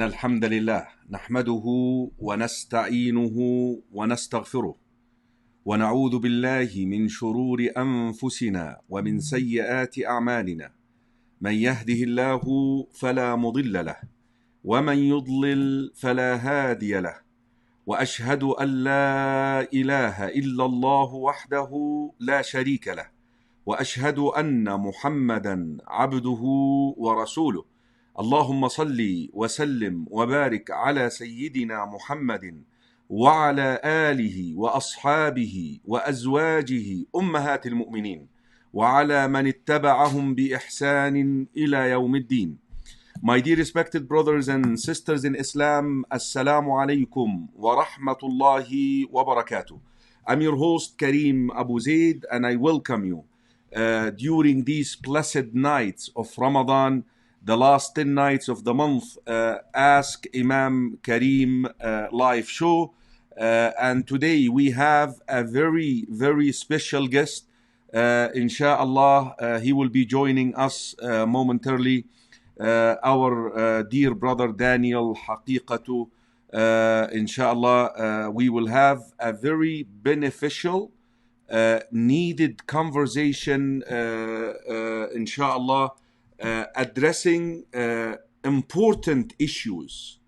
الحمد لله نحمده ونستعينه ونستغفره ونعوذ بالله من شرور أنفسنا ومن سيئات أعمالنا من يهده الله فلا مضل له ومن يضلل فلا هادي له وأشهد أن لا إله إلا الله وحده لا شريك له وأشهد أن محمدا عبده ورسوله اللهم صل وسلم وبارك على سيدنا محمد وعلى آله وأصحابه وأزواجه أمهات المؤمنين وعلى من اتبعهم بإحسان إلى يوم الدين. My dear respected brothers and sisters in Islam, Assalamu alaikum wa rahmatullahi wa barakatuh. I'm your host Karim Abu Zaid and I welcome you during these blessed nights of Ramadan, the last 10 nights of the month, Ask Imam Karim live show. And today we have a very, very special guest. Inshallah, he will be joining us momentarily. Our dear brother Daniel Haqiqatjou. Inshallah, we will have a very beneficial, needed conversation, inshallah, addressing important issues,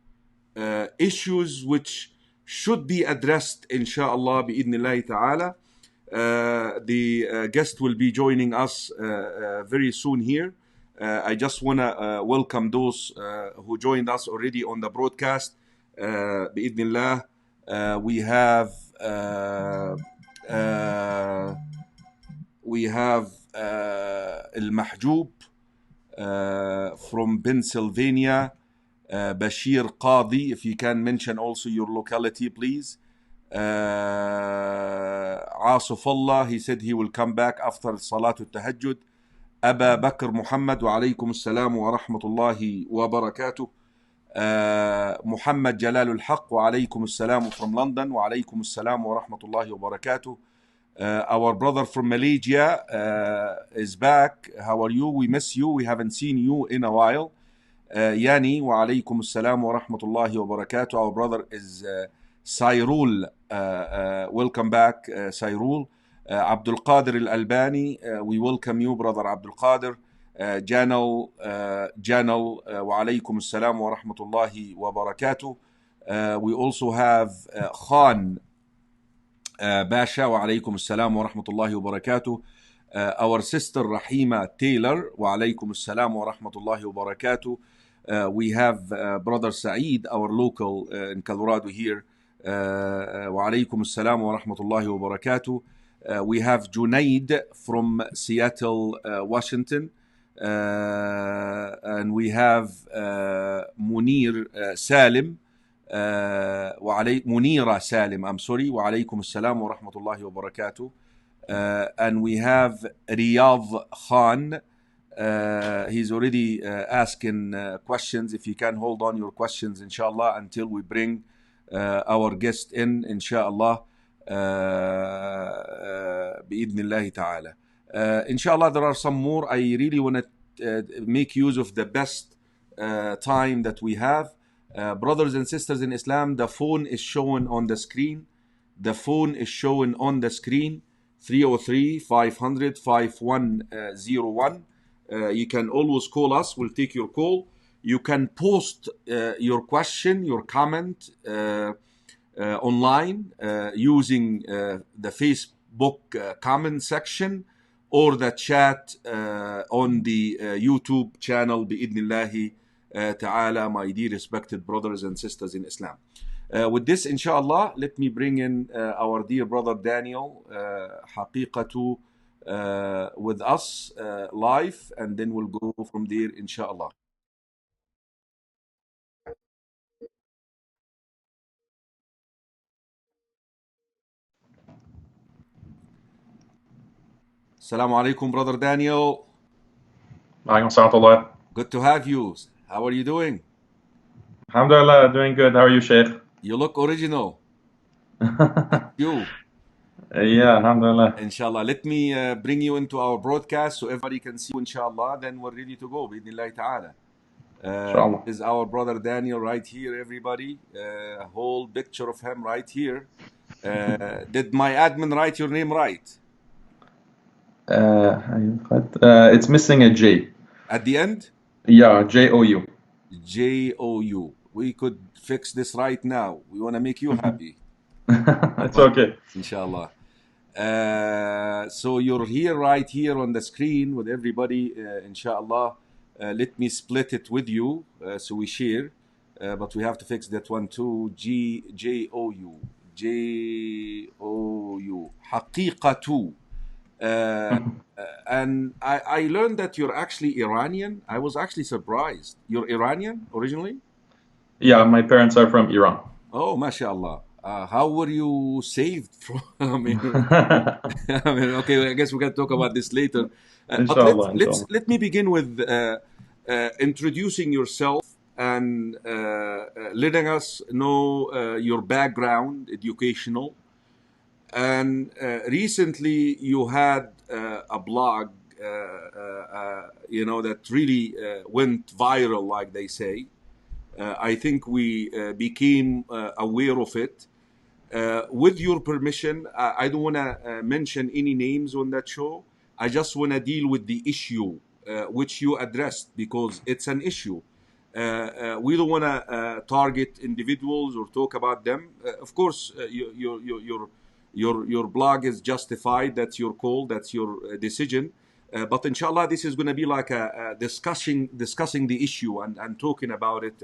issues which should be addressed, inshallah, bi'idhnillahi ta'ala. The guest will be joining us very soon here. I just want to welcome those who joined us already on the broadcast. Bi'idhnillah, we have Al-Mahjoub from Pennsylvania, Bashir Qadi. If you can mention also your locality, please. Asufullah, he said he will come back after Salatul Tahajjud. Aba Bakr Muhammad, wa alaykum assalam wa rahmatullahi wa barakatuh. Muhammad Jalalul Haq, wa alaykum assalam from London, wa alaykum assalam wa rahmatullahi wa barakatuh. Our brother from Malaysia is back. How are you? We miss you. We haven't seen you in a while. Yani, wa alaykum assalam wa rahmatullahi wa barakatuh. Our brother is Sayrul. Welcome back, Sayrul. Abdul Qadir Al-Albani, we welcome you, brother Abdul Qadir. Janal, wa alaykum assalam wa rahmatullahi wa barakatuh. We also have Khan Basha, wa alaykum assalam wa rahmatullahi wa barakatuh. Our sister Rahima Taylor, wa alaykum assalam wa rahmatullahi wa barakatuh. We have brother Saeed, our local in Colorado here. Wa alaykum assalam wa rahmatullahi wa barakatuh. We have Junaid from Seattle, Washington. And we have Munir Salim. Munira Salim, I'm sorry. Wa alaykum assalam wa rahmatullahi wa barakatuh. And we have Riyadh Khan. He's already asking questions. If you can hold on your questions, inshallah, until we bring our guest in, inshallah. Bi'idhnillahi ta'ala. Inshallah, there are some more. I really want to make use of the best time that we have. Brothers and sisters in Islam, the phone is shown on the screen. The phone is shown on the screen. 303-500-5101. You can always call us. We'll take your call. You can post your question, your comment online using the Facebook comment section or the chat on the YouTube channel bi'idhnillahi ta'ala, my dear respected brothers and sisters in Islam. With this, inshallah, let me bring in our dear brother Daniel Haqiqatjou with us live, and then we'll go from there, inshallah. Assalamu alaikum, brother Daniel. Alaikum salam. Good to have you. How are you doing? Alhamdulillah, doing good. How are you, Sheikh? You look original. You. Yeah, alhamdulillah. Inshallah. Let me bring you into our broadcast so everybody can see you, inshallah. Then we're ready to go, bi'idhnillahi ta'ala. Inshallah. Is our brother Daniel right here, everybody? A whole picture of him right here. Did my admin write your name right? It's missing a J. At the end? Yeah, J-O-U. J-O-U. We could fix this right now. We want to make you happy. It's okay. Inshallah. So you're here, right here on the screen with everybody, inshallah. Let me split it with you so we share. But we have to fix that one too. J-O-U. J-O-U. Haqiqatjou. And I learned that you're actually Iranian. I was actually surprised. You're Iranian originally? Yeah, my parents are from Iran. Oh, mashallah. How were you saved from? I mean, okay. I guess we can talk about this later. But Inshallah, inshallah. let me begin with introducing yourself and letting us know your background, educational. And recently, you had a blog, that really went viral, like they say. I think we became aware of it. With your permission, I don't want to mention any names on that show. I just want to deal with the issue which you addressed because it's an issue. We don't want to target individuals or talk about them. Of course, your blog is justified. That's your call. That's your decision. But inshallah, this is going to be like a discussing the issue and talking about it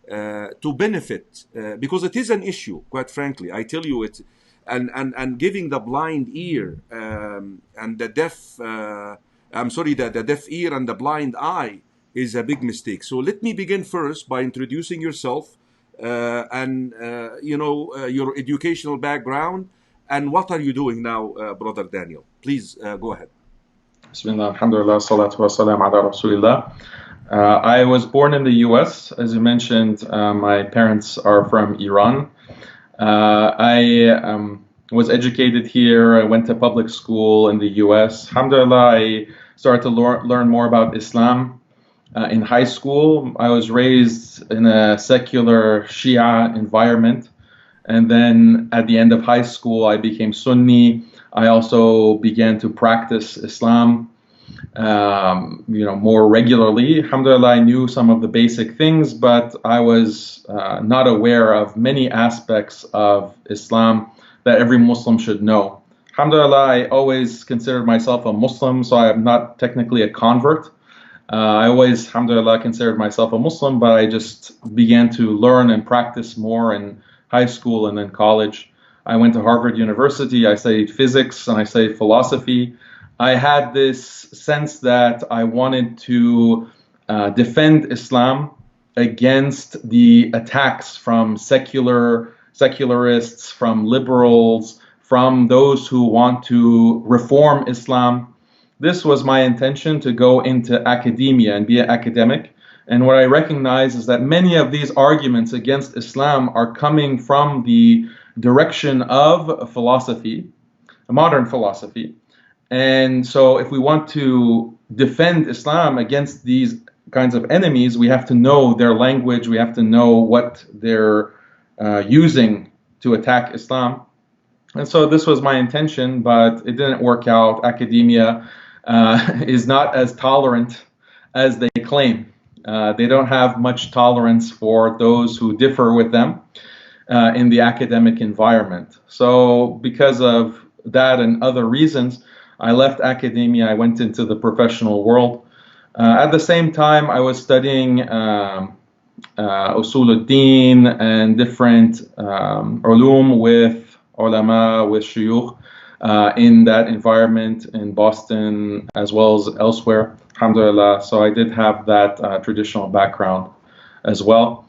to benefit because it is an issue. Quite frankly, I tell you it, and giving the blind ear and the deaf. The deaf ear and the blind eye is a big mistake. So let me begin first by introducing yourself and your educational background and what are you doing now, Brother Daniel. Please go ahead. Bismillah, alhamdulillah, salatu wa salam ala rasulillah. I was born in the US. As you mentioned, my parents are from Iran. I was educated here. I went to public school in the US. Alhamdulillah, I started to learn more about Islam in high school. I was raised in a secular Shia environment. And then at the end of high school, I became Sunni. I also began to practice Islam, more regularly. Alhamdulillah, I knew some of the basic things, but I was not aware of many aspects of Islam that every Muslim should know. Alhamdulillah, I always considered myself a Muslim, so I am not technically a convert. I always, alhamdulillah, considered myself a Muslim, but I just began to learn and practice more in high school and then college. I went to Harvard University, I studied physics and I studied philosophy. I had this sense that I wanted to defend Islam against the attacks from secularists, from liberals, from those who want to reform Islam. This was my intention, to go into academia and be an academic. And what I recognize is that many of these arguments against Islam are coming from the direction of philosophy, modern philosophy. And so if we want to defend Islam against these kinds of enemies, we have to know their language, we have to know what they're using to attack Islam. And so this was my intention, but it didn't work out. Academia is not as tolerant as they claim. They don't have much tolerance for those who differ with them in the academic environment. So because of that and other reasons, I left academia. I went into the professional world. At the same time, I was studying usul al-din and different ulum with ulama, with shuyukh in that environment in Boston as well as elsewhere. Alhamdulillah. So I did have that traditional background as well.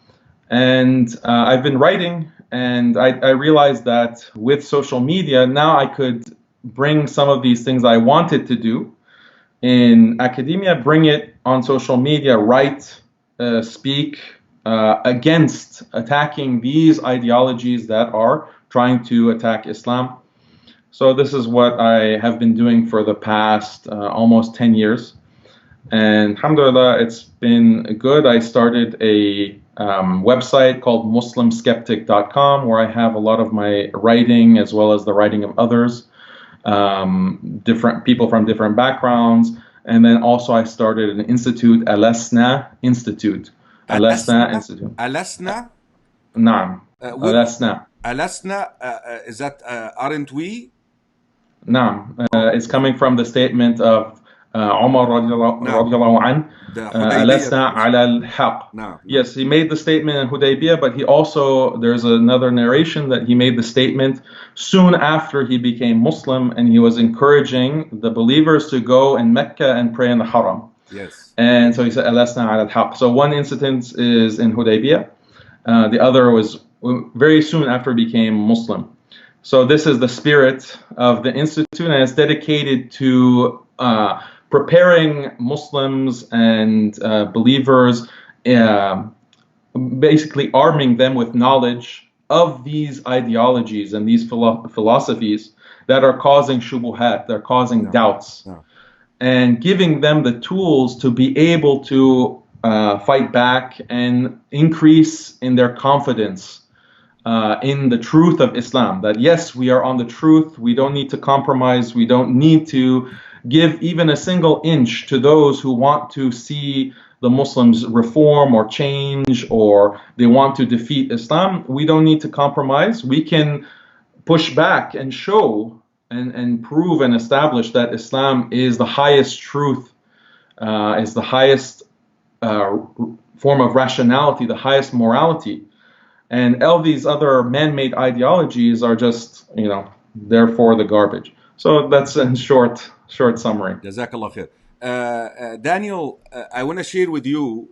And I've been writing, and I realized that with social media, now I could bring some of these things I wanted to do in academia, bring it on social media, write, speak against attacking these ideologies that are trying to attack Islam. So this is what I have been doing for the past almost 10 years. And alhamdulillah, it's been good. I started a website called muslimskeptic.com where I have a lot of my writing as well as the writing of others, different people from different backgrounds. And then also I started an institute, Alasna Institute. Alasna ألسنا Institute. ألسنا Naam. with Alasna. ألسنا is that aren't we? Naam. Oh, It's coming from the statement of Umar نعم. radiallahu an, The Hudaybiyah. Alasna ala al-haq. نعم نعم. Yes, he made the statement in Hudaybiyah, but he also, there's another narration that he made the statement soon after he became Muslim, and he was encouraging the believers to go in Mecca and pray in the Haram. Yes. And so he said, Alasna ala al-haq. So one incident is in Hudaybiyah. The other was very soon after he became Muslim. So this is the spirit of the institute, and it's dedicated to preparing Muslims and believers, basically arming them with knowledge of these ideologies and these philosophies that are causing shubuhat, they're causing doubts, and giving them the tools to be able to fight back and increase in their confidence in the truth of Islam. That yes, we are on the truth, we don't need to compromise, we don't need to give even a single inch to those who want to see the Muslims reform or change, or they want to defeat Islam. We don't need to compromise. We can push back and show and prove and establish that Islam is the highest truth, is the highest form of rationality, the highest morality. And all these other man-made ideologies are just, therefore the garbage. So that's in short summary. Jazakallah khair. Daniel, I want to share with you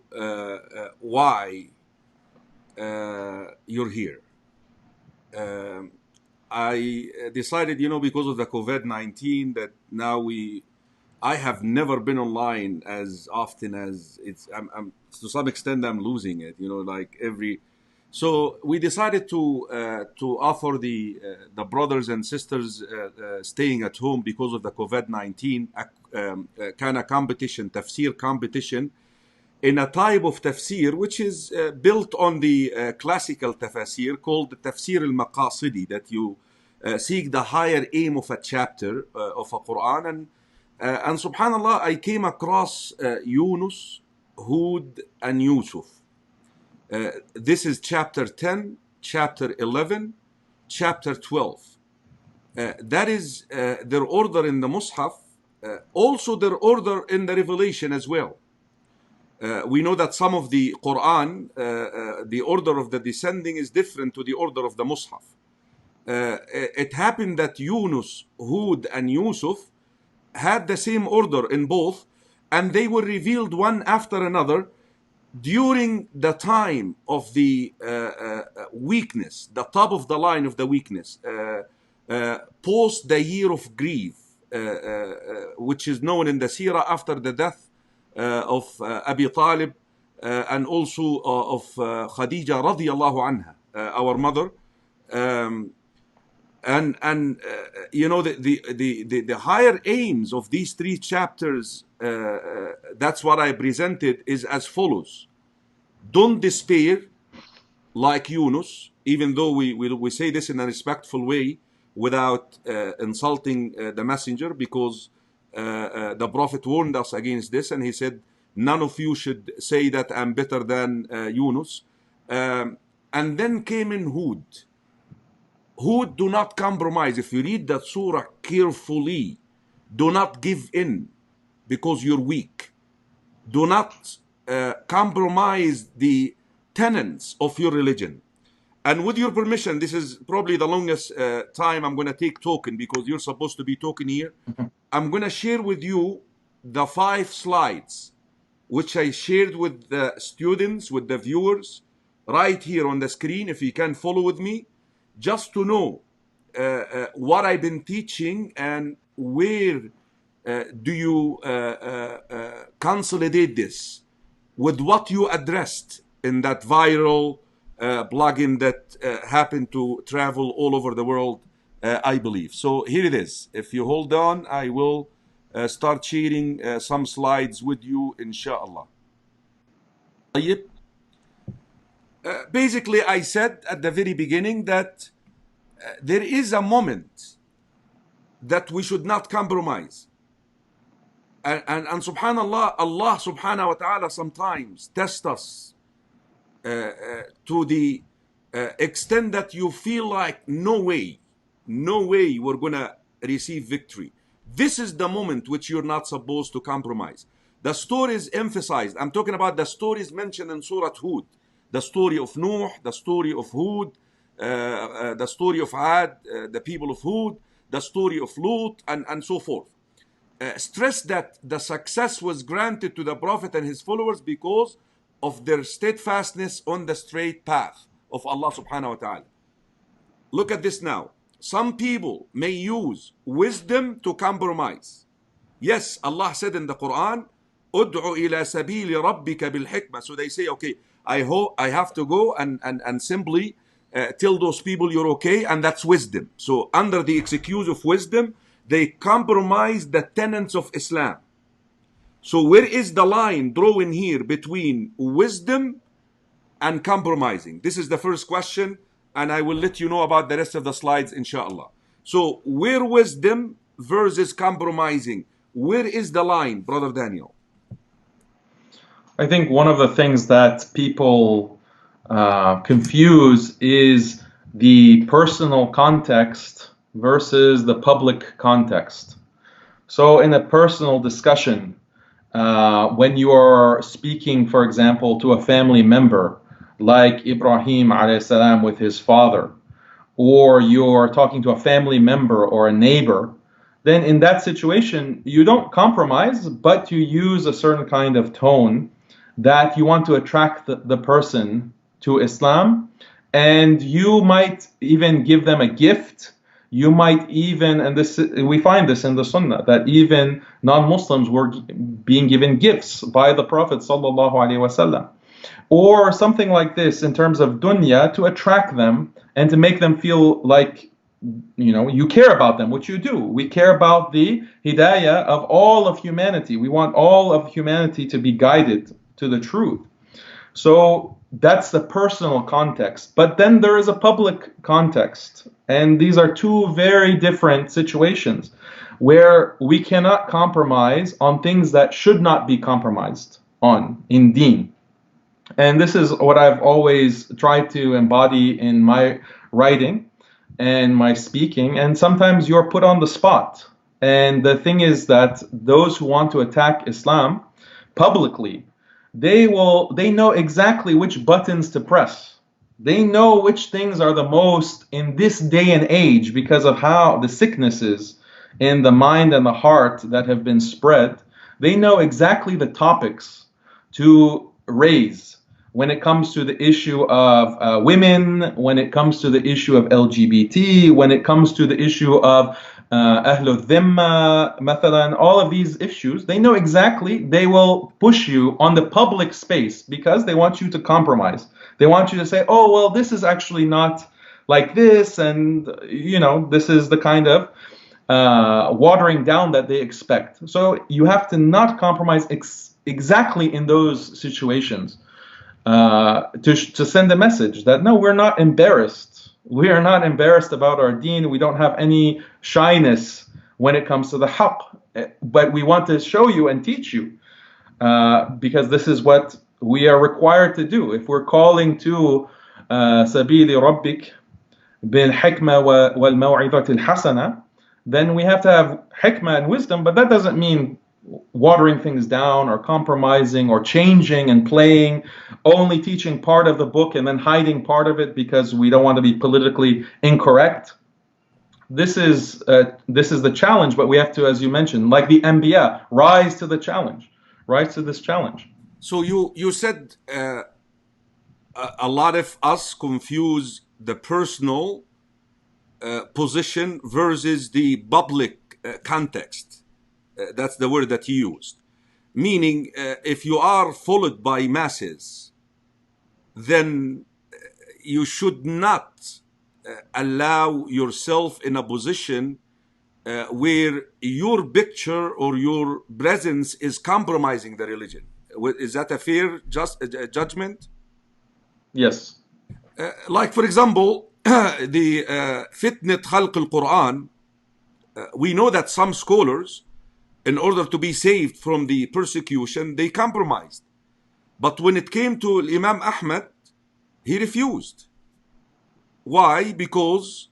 why you're here. I decided, because of the COVID-19, that now I have never been online as often as I'm to some extent I'm losing it, like every. So we decided to offer the brothers and sisters staying at home because of the COVID-19 kind of competition, tafsir competition, in a type of tafsir which is built on the classical tafsir called the tafsir al-maqasidi, that you seek the higher aim of a chapter of a Quran. And subhanallah, I came across Yunus, Hud, and Yusuf. This is chapter 10, chapter 11, chapter 12. That is their order in the Mus'haf, also their order in the Revelation as well. We know that some of the Quran, the order of the descending is different to the order of the Mus'haf. It happened that Yunus, Hud, and Yusuf had the same order in both, and they were revealed one after another during the time of the weakness, the top of the line of the weakness, post the year of grief, which is known in the seerah after the death of Abi Talib, and also of Khadija radiyallahu anha, our mother. The higher aims of these three chapters, that's what I presented, is as follows. Don't despair like Yunus, even though we say this in a respectful way without insulting the messenger, because the Prophet warned us against this, and he said, none of you should say that I'm better than Yunus. And then came in Hud. Hud, do not compromise. If you read that surah carefully, do not give in because you're weak. Do not compromise the tenets of your religion. And with your permission, this is probably the longest time I'm going to take talking, because you're supposed to be talking here. I'm going to share with you the 5 slides which I shared with the students, with the viewers, right here on the screen, if you can follow with me, just to know what I've been teaching and where do you consolidate this with what you addressed in that viral plugin that happened to travel all over the world, I believe. So here it is. If you hold on, I will start sharing some slides with you, inshallah. Basically, I said at the very beginning that there is a moment that we should not compromise. And subhanallah, Allah subhanahu wa ta'ala sometimes tests us to the extent that you feel like no way we're gonna receive victory. This is the moment which you're not supposed to compromise. The stories emphasized, I'm talking about the stories mentioned in Surah Hud, the story of Nuh, the story of Hud, the story of Ad, the people of Hud, the story of Lut, and so forth. Stress that the success was granted to the Prophet and his followers because of their steadfastness on the straight path of Allah subhanahu wa ta'ala. Look at this now. Some people may use wisdom to compromise. Yes, Allah said in the Quran, "Ud'u ila sabili rabbika bil hikmah." So they say, okay, I have to go and simply tell those people you're okay, and that's wisdom. So under the excuse of wisdom, they compromise the tenets of Islam. So where is the line drawn here between wisdom and compromising? This is the first question, and I will let you know about the rest of the slides, inshallah. So where wisdom versus compromising? Where is the line, Brother Daniel? I think one of the things that people confuse is the personal context versus the public context. So in a personal discussion, when you are speaking, for example, to a family member, like Ibrahim alayhi salam with his father, or you're talking to a family member or a neighbor, then in that situation, you don't compromise, but you use a certain kind of tone that you want to attract the person to Islam, and you might even give them a gift. You might even, and this we find this in the Sunnah, that even non-Muslims were being given gifts by the Prophet sallallahu alaihi wasallam, or something like this in terms of dunya, to attract them and to make them feel like you care about them, which you do. We care about the hidayah of all of humanity. We want all of humanity to be guided to the truth. So that's the personal context. But then there is a public context. And these are two very different situations where we cannot compromise on things that should not be compromised on in deen. And this is what I've always tried to embody in my writing and my speaking. And sometimes you're put on the spot. And the thing is that those who want to attack Islam publicly, they know exactly which buttons to press. They know which things are the most in this day and age because of how the sicknesses in the mind and the heart that have been spread. They know exactly the topics to raise when it comes to the issue of women, when it comes to the issue of LGBT, when it comes to the issue of Ahlul Dhimma, mathalan, all of these issues. They know exactly, they will push you on the public space because they want you to compromise. They want you to say, oh, well, this is actually not like this, and this is the kind of watering down that they expect. So you have to not compromise exactly in those situations to send a message that, no, we're not embarrassed. We are not embarrassed about our deen. We don't have any shyness when it comes to the haqq. But we want to show you and teach you because this is what we are required to do. If we're calling to sabili rabbik bil hikmah wal maw'izatil hasana, then we have to have hikmah and wisdom, but that doesn't mean watering things down or compromising or changing and playing, only teaching part of the book and then hiding part of it because we don't want to be politically incorrect. This is the challenge, but we have to, as you mentioned, like the Anbiya, rise to the challenge, rise to this challenge. So you said a lot of us confuse the personal position versus the public context. That's the word that you used. Meaning, if you are followed by masses, then you should not allow yourself in a position where your picture or your presence is compromising the religion. Is that a fair judgment? Yes. Like, for example, the fitnat khalq al-Quran, we know that some scholars, in order to be saved from the persecution, they compromised. But when it came to Imam Ahmad, he refused. Why? Because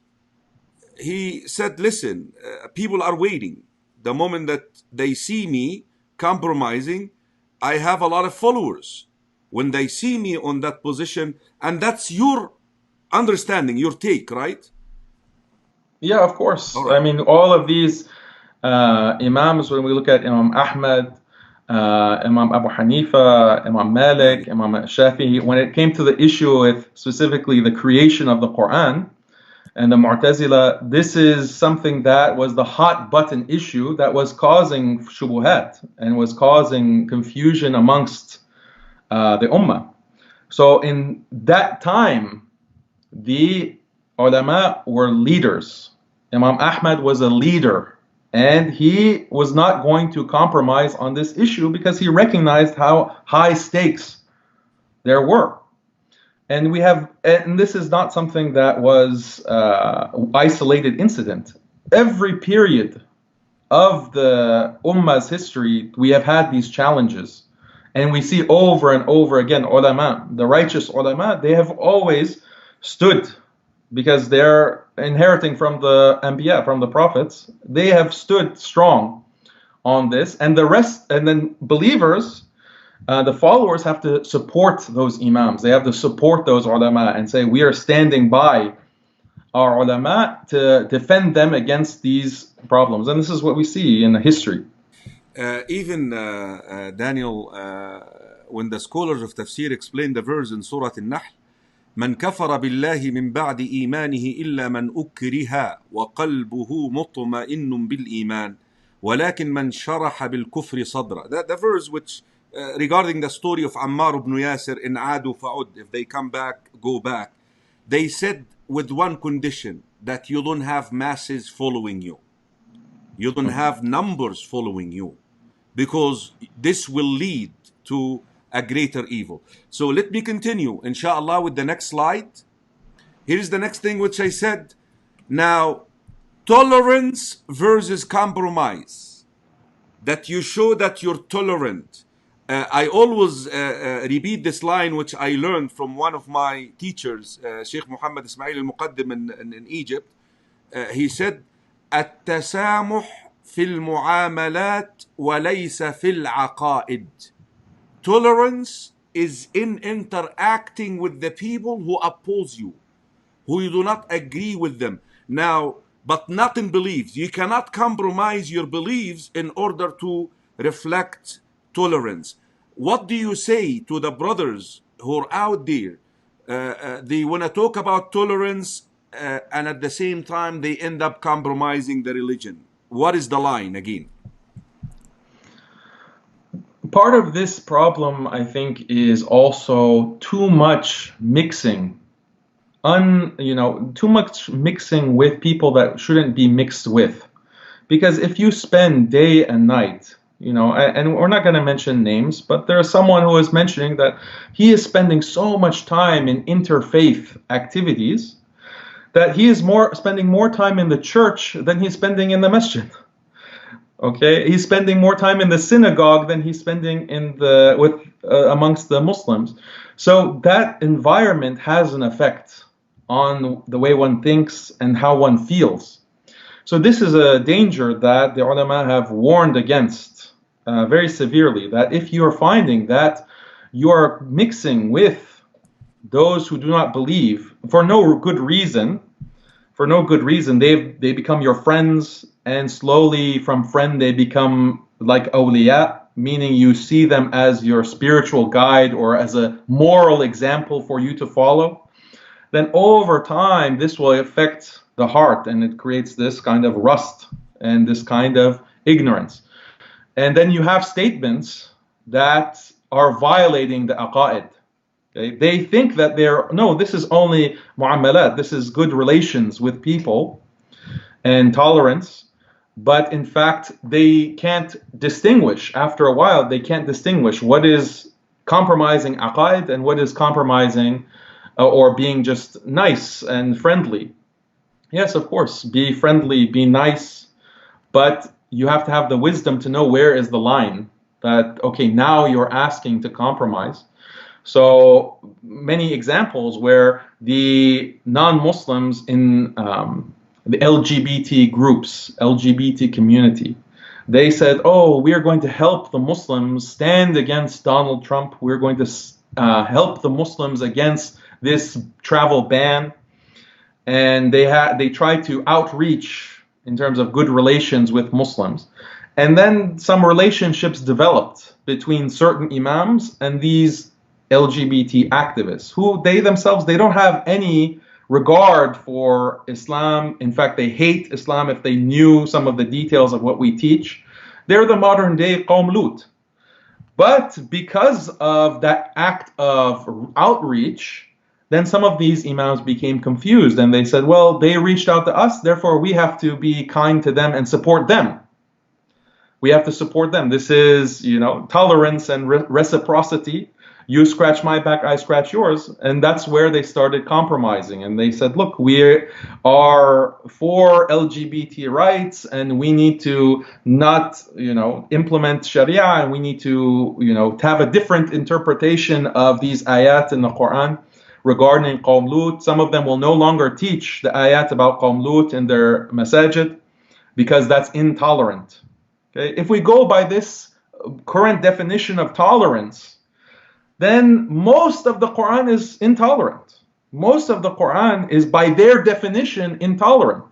he said, listen, people are waiting. The moment that they see me compromising, I have a lot of followers. When they see me on that position, and that's your understanding, your take, right? Yeah, of course. All I right. mean, all of these Imams, when we look at Imam Ahmad, Imam Abu Hanifa, Imam Malik, Imam Shafi'i, when it came to the issue with specifically the creation of the Quran and the Mu'tazila, this is something that was the hot button issue that was causing shubuhat and was causing confusion amongst the Ummah. So in that time, the ulama were leaders. Imam Ahmad was a leader, and he was not going to compromise on this issue because he recognized how high stakes there were. And this is not something that was isolated incident. Every period of the Ummah's history, we have had these challenges. And we see over and over again, ulama, the righteous ulama, they have always stood because they're inheriting from the Anbiya, from the prophets. They have stood strong on this. And the rest, and then believers, the followers have to support those imams. They have to support those ulama and say, we are standing by our ulama to defend them against these problems. And this is what we see in history. Even Daniel, when the scholars of tafsir explain the verse in Surah An-Nahl, من كفر بالله من بعد إيمانه إلا من أكره وقلبه مطمئن بالإيمان ولكن من شرح بالكفر صدره. The verse which regarding the story of Ammar ibn Yasir in Adu Fa'ud, if they come back, go back. They said with one condition, that you don't have masses following you. You don't have numbers following you, because this will lead to a greater evil. So let me continue, inshallah, with the next slide. Here's the next thing which I said. Now, tolerance versus compromise. That you show that you're tolerant. I always repeat this line which I learned from one of my teachers, Sheikh Muhammad Ismail al-Muqaddim in Egypt. He said, التسامح في المعاملات وليس في العقائد. Tolerance is in interacting with the people who oppose you, who you do not agree with them. Now, but not in beliefs. You cannot compromise your beliefs in order to reflect tolerance. What do you say to the brothers who are out there? They want to talk about tolerance, and at the same time they end up compromising the religion. What is the line again? Part of this problem, I think, is also too much mixing. Too much mixing with people that shouldn't be mixed with. Because if you spend day and night, and we're not going to mention names, but there's someone who is mentioning that he is spending so much time in interfaith activities that he is spending more time in the church than he's spending in the masjid. Okay, he's spending more time in the synagogue than he's spending amongst the Muslims. So that environment has an effect on the way one thinks and how one feels. So this is a danger that the ulama have warned against very severely, that if you are finding that you are mixing with those who do not believe for no good reason, they become your friends, and slowly from friend they become like awliya, meaning you see them as your spiritual guide or as a moral example for you to follow, then over time this will affect the heart, and it creates this kind of rust and this kind of ignorance. And then you have statements that are violating the aqaid. Okay? They think that this is only mu'amalat, this is good relations with people and tolerance, but in fact they can't distinguish. After a while, they can't distinguish what is compromising aqaid and what is compromising or being just nice and friendly. Yes, of course, be friendly, be nice, but you have to have the wisdom to know where is the line that, okay, now you're asking to compromise. So many examples where the non-Muslims in the LGBT groups, LGBT community, they said, oh, we are going to help the Muslims stand against Donald Trump. We're going to help the Muslims against this travel ban. And they tried to outreach in terms of good relations with Muslims. And then some relationships developed between certain imams and these LGBT activists, who they themselves, they don't have any regard for Islam. In fact, they hate Islam if they knew some of the details of what we teach. They're the modern day Qawm Lut. But because of that act of outreach, then some of these imams became confused and they said, well, they reached out to us, therefore we have to be kind to them and support them. We have to support them. This is, tolerance and reciprocity. You scratch my back, I scratch yours. And that's where they started compromising. And they said, look, we are for LGBT rights and we need to not, implement Sharia, and we need to, have a different interpretation of these ayat in the Quran regarding Qawm Lut. Some of them will no longer teach the ayat about Qawm Lut in their masajid because that's intolerant. Okay? If we go by this current definition of tolerance, then most of the Quran is intolerant. Most of the Quran is, by their definition, intolerant.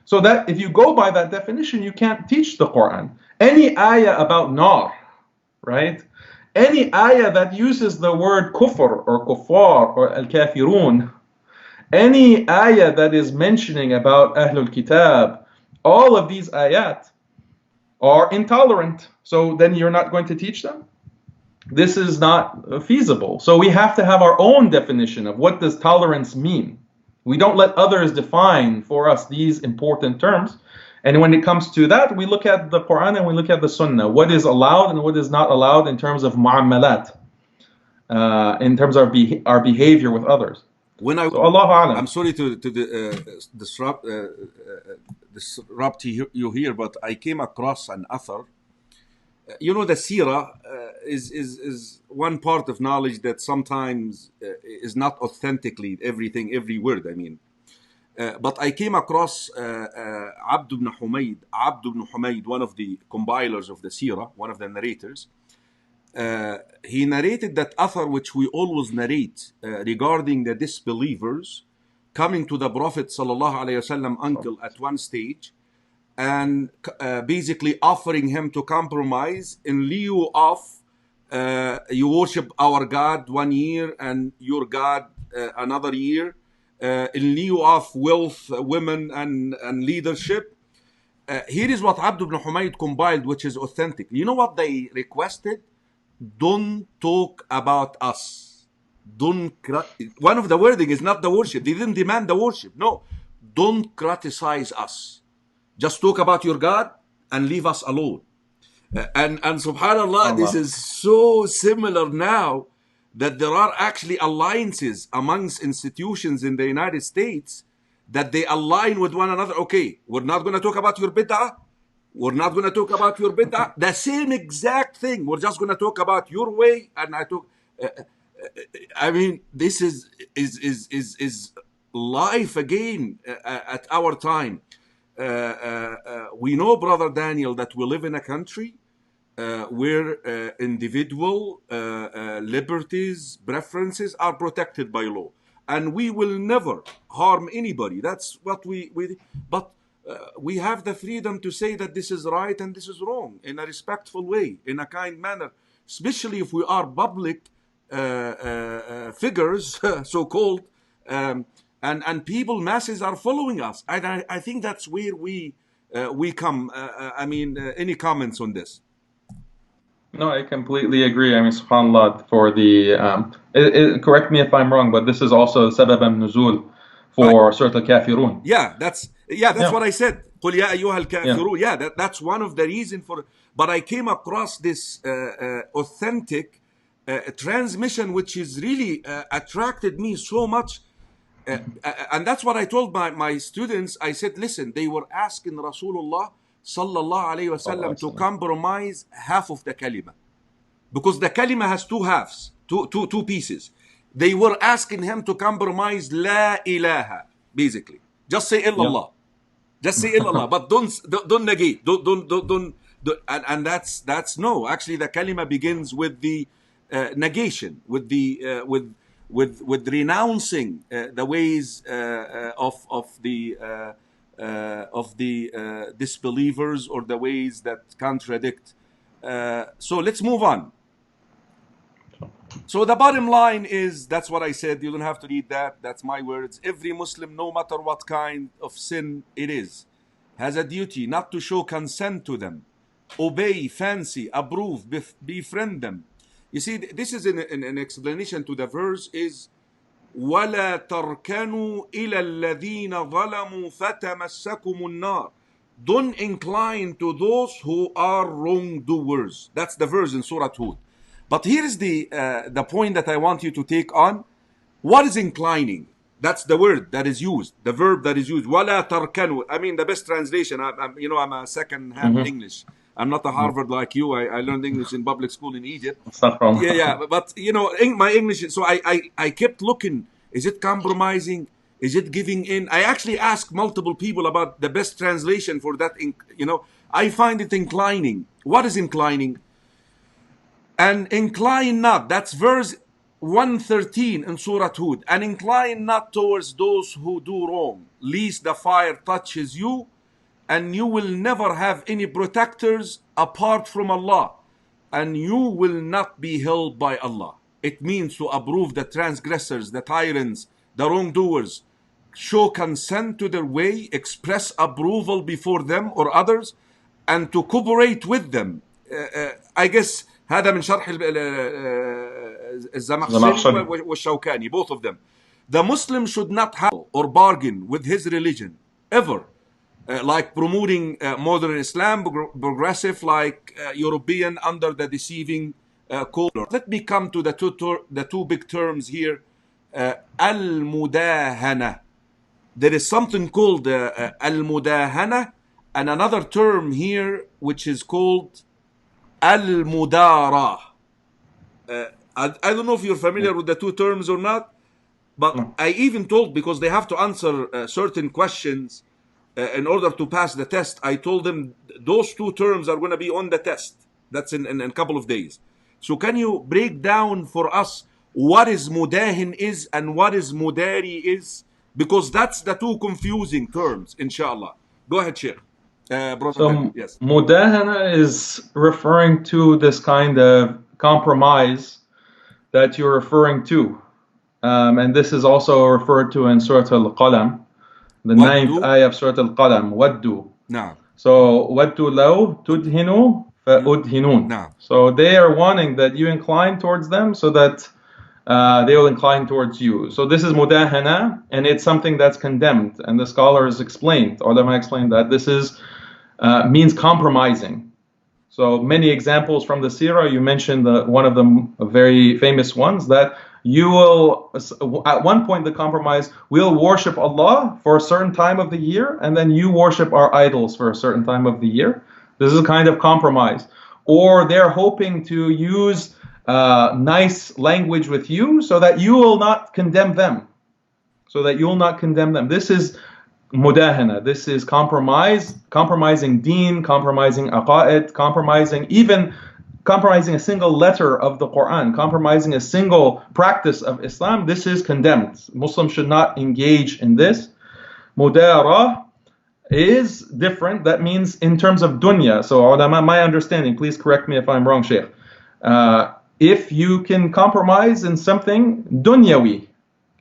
So that if you go by that definition, you can't teach the Quran. Any ayah about nar, right? Any ayah that uses the word kufr or kuffar or al-kafirun, any ayah that is mentioning about Ahlul Kitab, all of these ayat are intolerant. So then you're not going to teach them? This is not feasible. So we have to have our own definition of what does tolerance mean. We don't let others define for us these important terms. And when it comes to that, we look at the Quran and we look at the Sunnah. What is allowed and what is not allowed in terms of mu'amalat, in terms of our behavior with others. So Allahu A'lam. I'm sorry to disrupt you here, but I came across an author. The seerah is one part of knowledge that sometimes is not authentically every word. But I came across Abd ibn Humayd, one of the compilers of the seerah, one of the narrators. He narrated that author which we always narrate regarding the disbelievers coming to the Prophet ﷺ uncle at one stage and basically offering him to compromise in lieu of you worship our God 1 year and your God another year, in lieu of wealth, women and leadership. Here is what Abd ibn Humayd compiled, which is authentic. You know what they requested? Don't talk about us. One of the wording is not the worship. They didn't demand the worship. No, don't criticize us. Just talk about your God and leave us alone. And subhanallah, this is so similar now that there are actually alliances amongst institutions in the United States that they align with one another. Okay, we're not going to talk about your bid'ah. We're not going to talk about your bid'ah. The same exact thing. We're just going to talk about your way. And this is life again at our time. We know, Brother Daniel, that we live in a country where individual liberties, preferences are protected by law. And we will never harm anybody. That's what but we have the freedom to say that this is right and this is wrong in a respectful way, in a kind manner, especially if we are public figures, so-called, and people, masses are following us. And I think that's where we come. Any comments on this? No, I completely agree. SubhanAllah, for the correct me if I'm wrong, but this is also sabab al-nuzul for Surah Al-Kafirun. That's what I said. قل يا أيها Yeah. الكافرون. Yeah, that's one of the reasons for. But I came across this authentic transmission, which is really attracted me so much. And that's what I told my students. I said, listen, they were asking Rasulullah sallallahu alayhi wasallam to compromise half of the kalima, because the kalima has two halves, two pieces. They were asking him to compromise la ilaha, basically. Just say illallah. Yeah. Just say illallah, but don't negate. Don't and that's no. Actually, the kalima begins with the negation, with the with renouncing the ways of the disbelievers, or the ways that contradict. So let's move on. So the bottom line is, that's what I said. You don't have to read that. That's my words. Every Muslim, no matter what kind of sin it is, has a duty not to show consent to them, obey, fancy, approve, befriend them. You see, this is an explanation to the verse is وَلَا تَرْكَنُوا إِلَى الَّذِينَ ظَلَمُوا فَتَمَسَّكُمُ النَّارِ. Don't incline to those who are wrongdoers. That's the verse in Surah Hud. But here is the point that I want you to take on. What is inclining? That's the word that is used, the verb that is used. وَلَا تَرْكَنُوا. I mean, the best translation. I'm a second-hand English. I'm not a Harvard like you. I learned English in public school in Egypt. Yeah. But my English. So I kept looking. Is it compromising? Is it giving in? I actually asked multiple people about the best translation for that. I find it inclining. What is inclining? And incline not. That's verse 113 in Surah Hud. And incline not towards those who do wrong, lest the fire touches you, and you will never have any protectors apart from Allah, and you will not be held by Allah. It means to approve the transgressors, the tyrants, the wrongdoers, show consent to their way, express approval before them or others, and to cooperate with them. I guess هذا من شرح الزمخشري والشوكاني, both of them. The Muslim should not have or bargain with his religion ever, like promoting modern Islam, progressive, like European under the deceiving code. Let me come to the two big terms here. Al-mudahana. There is something called al-mudahana, and another term here which is called al-mudara. I don't know if you're familiar with the two terms or not, but I even told, because they have to answer certain questions in order to pass the test, I told them those two terms are going to be on the test. That's in a couple of days. So can you break down for us what is mudahin is and what is mudari is? Because that's the two confusing terms, inshallah. Go ahead, Sheikh. So yes. Mudahana is referring to this kind of compromise that you're referring to. And this is also referred to in Surah Al-Qalam, the ninth ayah of Surah Al-Qalam, Waddu. No. So, Waddu law tudhinu fa'udhinun. No. So they are wanting that you incline towards them so that they will incline towards you. So this is mudahana, and it's something that's condemned. And the scholars explained, ulama explained that this is means compromising. So many examples from the seerah, you mentioned one of the very famous ones, that you will, at one point the compromise, we'll worship Allah for a certain time of the year, and then you worship our idols for a certain time of the year. This is a kind of compromise. Or they're hoping to use nice language with you so that you will not condemn them. This is mudahana. This is compromise, compromising deen, compromising aqa'id, compromising a single letter of the Quran, compromising a single practice of Islam. This is condemned. Muslims should not engage in this. Mudara is different. That means in terms of dunya. So ulama, my understanding, please correct me if I'm wrong, Sheikh. If you can compromise in something dunyawi,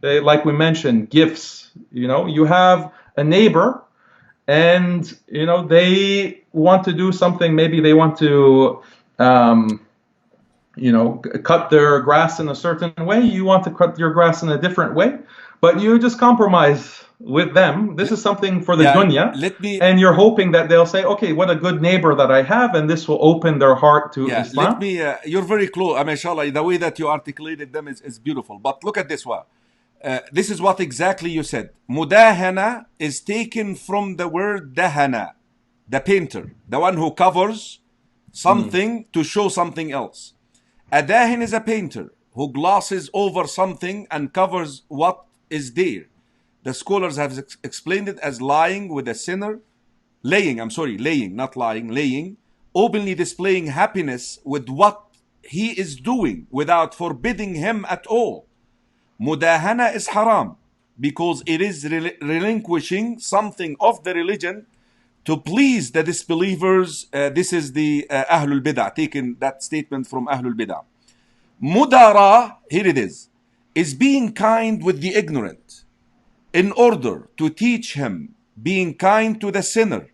okay, like we mentioned, gifts, you have a neighbor and, they want to do something, maybe they want to, cut their grass in a certain way, you want to cut your grass in a different way, But you just compromise with them. This is something for the Yeah, dunya, let me and you're hoping that they'll say, okay, what a good neighbor that I have, and this will open their heart to Yeah, let Islam. me. You're very close. I mean, inshallah, the way that you articulated them is beautiful. But look at this one. This is what exactly you said. Mudahana is taken from the word dahana, the painter, the one who covers something to show something else. A dahin is a painter who glosses over something and covers what is there. The scholars have explained it as lying with a sinner, laying, not lying, laying, openly displaying happiness with what he is doing without forbidding him at all. Mudahana is haram because it is relinquishing something of the religion to please the disbelievers. This is the Ahlul Bid'ah, taking that statement from Ahlul Bid'ah. Mudara, here it is being kind with the ignorant in order to teach him being kind to the sinner,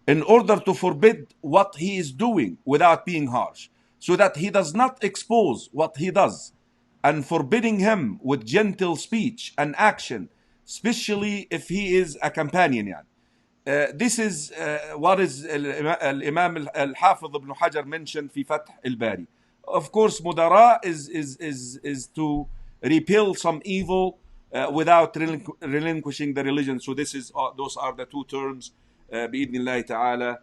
in order to forbid what he is doing without being harsh, so that he does not expose what he does, and forbidding him with gentle speech and action, especially if he is a companion. This is what is Imam al-Hafiz ibn Hajar mentioned في فتح الباري. Of course, mudara is to repel some evil without relinquishing the religion. So this is those are the two terms. بإذن الله تعالى.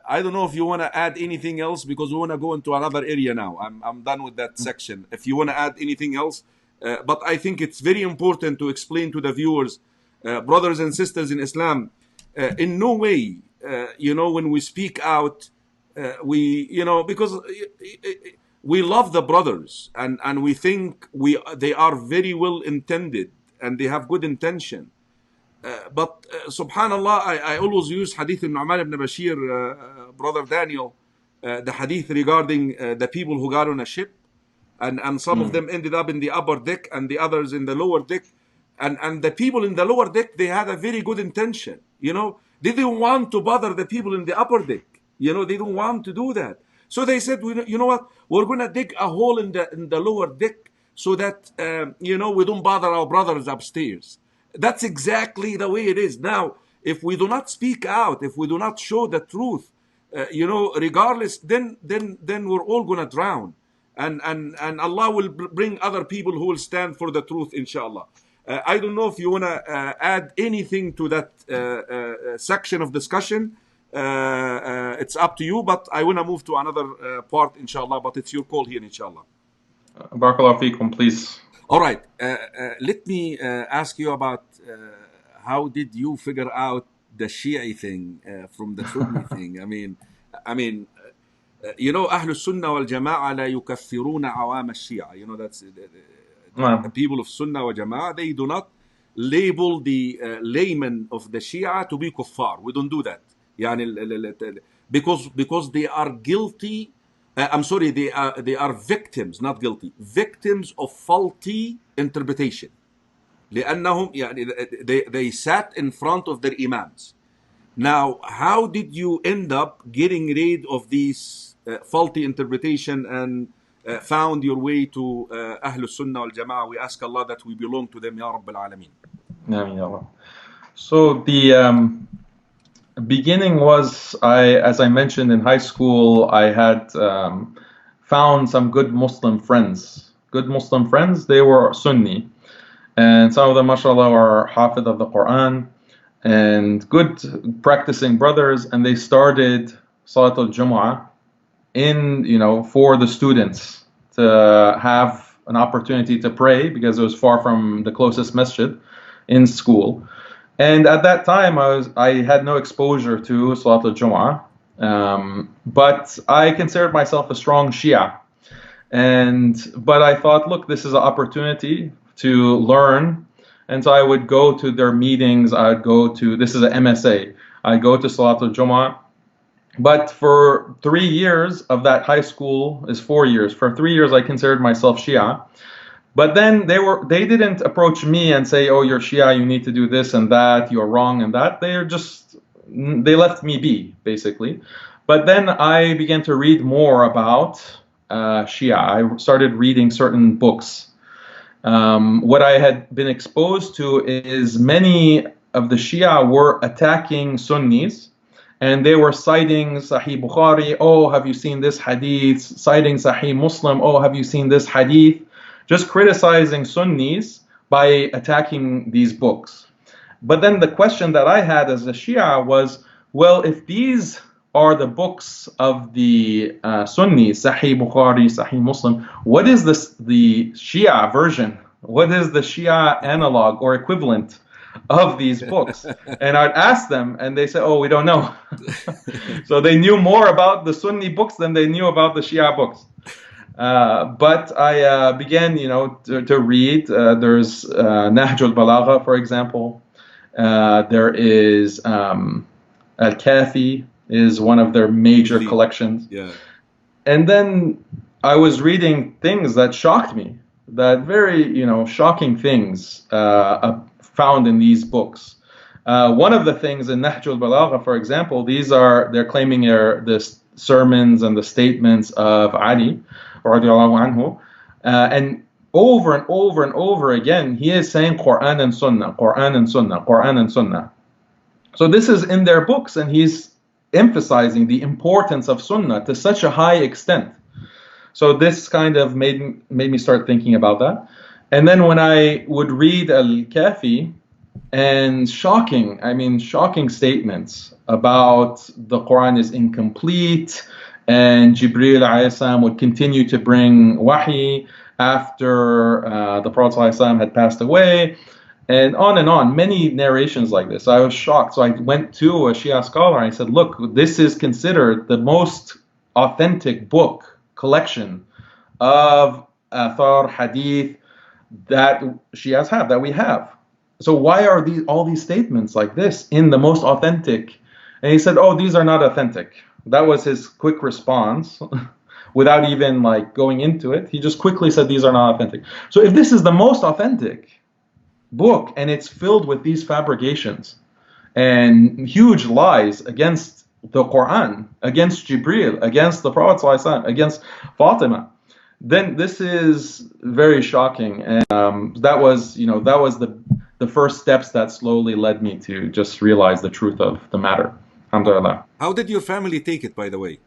I don't know if you want to add anything else, because we want to go into another area now. I'm done with that section. If you want to add anything else, but I think it's very important to explain to the viewers, brothers and sisters in Islam, in no way, when we speak out, because we love the brothers, and we think they are very well intended and they have good intention. But subhanallah, I always use hadith of Nu'man ibn Bashir, brother Daniel, the hadith regarding the people who got on a ship, and some of them ended up in the upper deck and the others in the lower deck. And the people in the lower deck, they had a very good intention. They didn't want to bother the people in the upper deck. They didn't want to do that. So they said, you know what? We're going to dig a hole in the lower deck so that, we don't bother our brothers upstairs. That's exactly the way it is. Now, if we do not speak out, if we do not show the truth, regardless, then we're all going to drown. And Allah will bring other people who will stand for the truth, inshallah. I don't know if you want to add anything to that section of discussion. It's up to you, but I want to move to another part, inshallah, but it's your call here, inshallah. Barakallahu feekum, please. All right. Let me ask you about how did you figure out the Shia thing from the Sunni thing? I mean, أهل السنة والجماعة لا يكفرون عوام الشيعة. That's the people of Sunnah wa Jama'ah. They do not label the laymen of the Shia to be kuffar. We don't do that. Because they are guilty. I'm sorry, they are victims, not guilty. Victims of faulty interpretation. لأنهم they sat in front of their imams. Now, how did you end up getting rid of these faulty interpretation and found your way to Ahlul Sunnah wal Jama'ah? We ask Allah that we belong to them, Ya Rabbil Alameen. Ameen, Ya Allah. So the beginning was, as I mentioned, in high school, I had found some good Muslim friends. They were Sunni. And some of them, mashallah, are Hafid of the Quran and good practicing brothers. And they started Salat al-Jumu'ah for the students to have an opportunity to pray, because it was far from the closest masjid in school. And at that time, I had no exposure to Salat al-Jumu'ah, but I considered myself a strong Shia. But I thought, look, this is an opportunity to learn. And so I would go to their meetings. This is an MSA. I'd go to Salat al-Jumu'ah. But for 3 years of that high school is 4 years. For 3 years, I considered myself Shia. But then they didn't approach me and say, oh, you're Shia, you need to do this and that, you're wrong and that. They left me be, basically. But then I began to read more about Shia. I started reading certain books. what I had been exposed to is many of the Shia were attacking Sunnis, and they were citing Sahih Bukhari, oh, have you seen this hadith? Citing Sahih Muslim, oh, have you seen this hadith? Just criticizing Sunnis by attacking these books. But then the question that I had as a Shia was, well, if these are the books of the Sunnis, Sahih Bukhari, Sahih Muslim, what is the Shia version? What is the Shia analog or equivalent of these books? And I'd ask them, and they say, oh, we don't know. So they knew more about the Sunni books than they knew about the Shia books. But I began, to read. There's Nahj al-Balagha, for example. There is Al-Kafi is one of their major collections. Yeah. And then I was reading things that shocked me, that very, shocking things found in these books. One of the things in Nahj al-Balagha, for example, they're claiming the sermons and the statements of Ali, radiallahu anhu, and over and over and over again, he is saying Quran and Sunnah, Quran and Sunnah, Quran and Sunnah. So this is in their books, and he's emphasizing the importance of Sunnah to such a high extent. So this kind of made me start thinking about that. And then when I would read Al-Kafi, and shocking statements about the Quran is incomplete, and Jibreel alayhi salam would continue to bring wahi after the Prophet ﷺ had passed away, and on, many narrations like this. I was shocked. So I went to a Shia scholar and I said, look, this is considered the most authentic book collection of Athar, Hadith that Shias have, that we have. So why are all these statements like this in the most authentic? And he said, oh, these are not authentic. That was his quick response. Without even going into it, he just quickly said these are not authentic. So if this is the most authentic book and it's filled with these fabrications and huge lies against the Quran, against Jibreel, against the Prophet ﷺ, against Fatima, then this is very shocking. And that was the first steps that slowly led me to just realize the truth of the matter. Alhamdulillah. How did your family take it, by the way?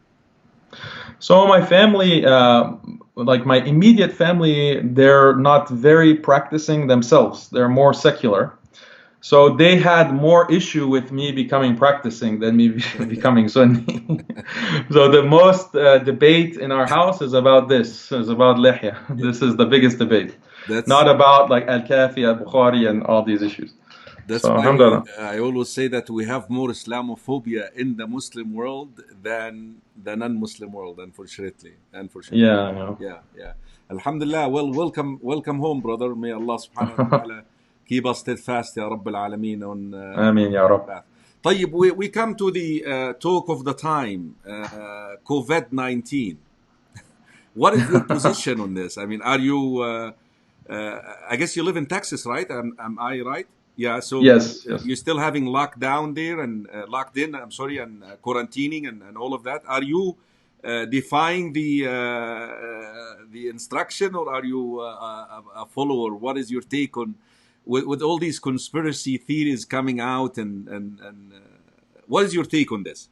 So my family, my immediate family, they're not very practicing themselves. They're more secular. So they had more issue with me becoming practicing than me becoming Sunni. So the most debate in our house is about this, is about lihya. This is the biggest debate. Not about Al-Kafi, Al-Bukhari and all these issues. That's why I always say that we have more Islamophobia in the Muslim world than the non-Muslim world, unfortunately. Yeah, I know. Yeah. Alhamdulillah. Well, welcome home, brother. May Allah subhanahu wa ta'ala keep us steadfast, Ya Rabb al-Alameen. Ameen, Ya Rabb. طيب, we come to the talk of the time, COVID-19. What is your position on this? I mean, are you, I guess you live in Texas, right? Am I right? Yeah, so yes. You're still having lockdown there and locked in, and quarantining and all of that. Are you defying the instruction, or are you a follower? What is your take on with all these conspiracy theories coming out, and what is your take on this?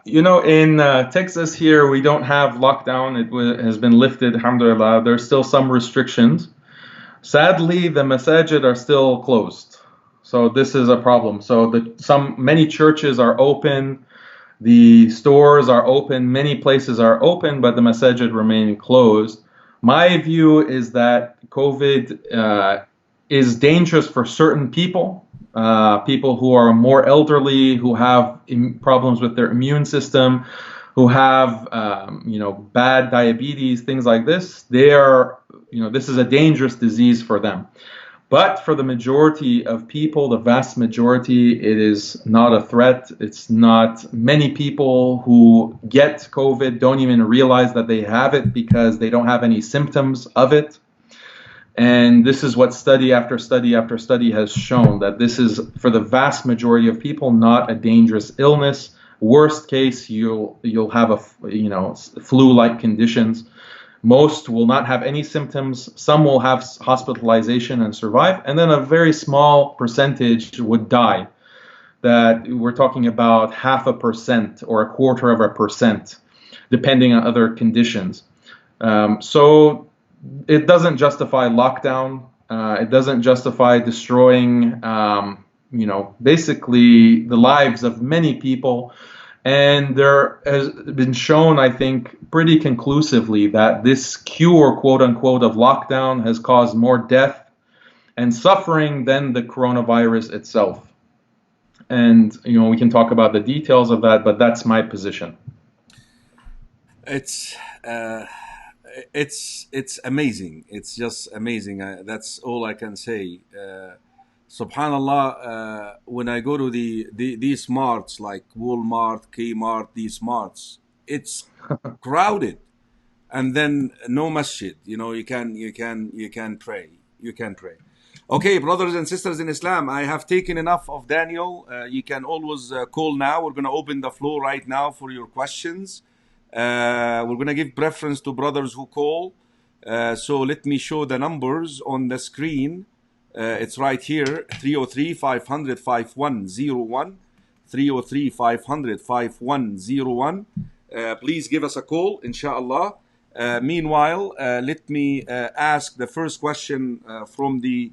In Texas here, we don't have lockdown. It has been lifted, alhamdulillah. There's still some restrictions. Sadly, the masajid are still closed. So this is a problem. So many churches are open, the stores are open, many places are open, but the masajid remain closed. My view is that COVID is dangerous for certain people, people who are more elderly, who have problems with their immune system, who have bad diabetes, things like this. This is a dangerous disease for them. But for the majority of people, the vast majority, it is not a threat. It's not. Many people who get COVID don't even realize that they have it because they don't have any symptoms of it. And this is what study after study after study has shown, that this is, for the vast majority of people, not a dangerous illness. Worst case, you'll have flu-like conditions. Most will not have any symptoms. Some will have hospitalization and survive, and then a very small percentage would die. That we're talking about 0.5% or 1/4%, depending on other conditions. So it doesn't justify lockdown. It doesn't justify destroying, basically the lives of many people. And there has been shown, I think, pretty conclusively that this cure, quote unquote, of lockdown has caused more death and suffering than the coronavirus itself. And, we can talk about the details of that, but that's my position. It's amazing. It's just amazing. That's all I can say. Subhanallah, when I go to these marts like Walmart, Kmart, these marts, it's crowded, and then no masjid. You can pray. You can pray. Okay, brothers and sisters in Islam, I have taken enough of Daniel. You can always call now. We're going to open the floor right now for your questions. We're going to give preference to brothers who call. So let me show the numbers on the screen. It's right here, 303-500-5101, 303-500-5101. Please give us a call, inshallah. Meanwhile, let me ask the first question from the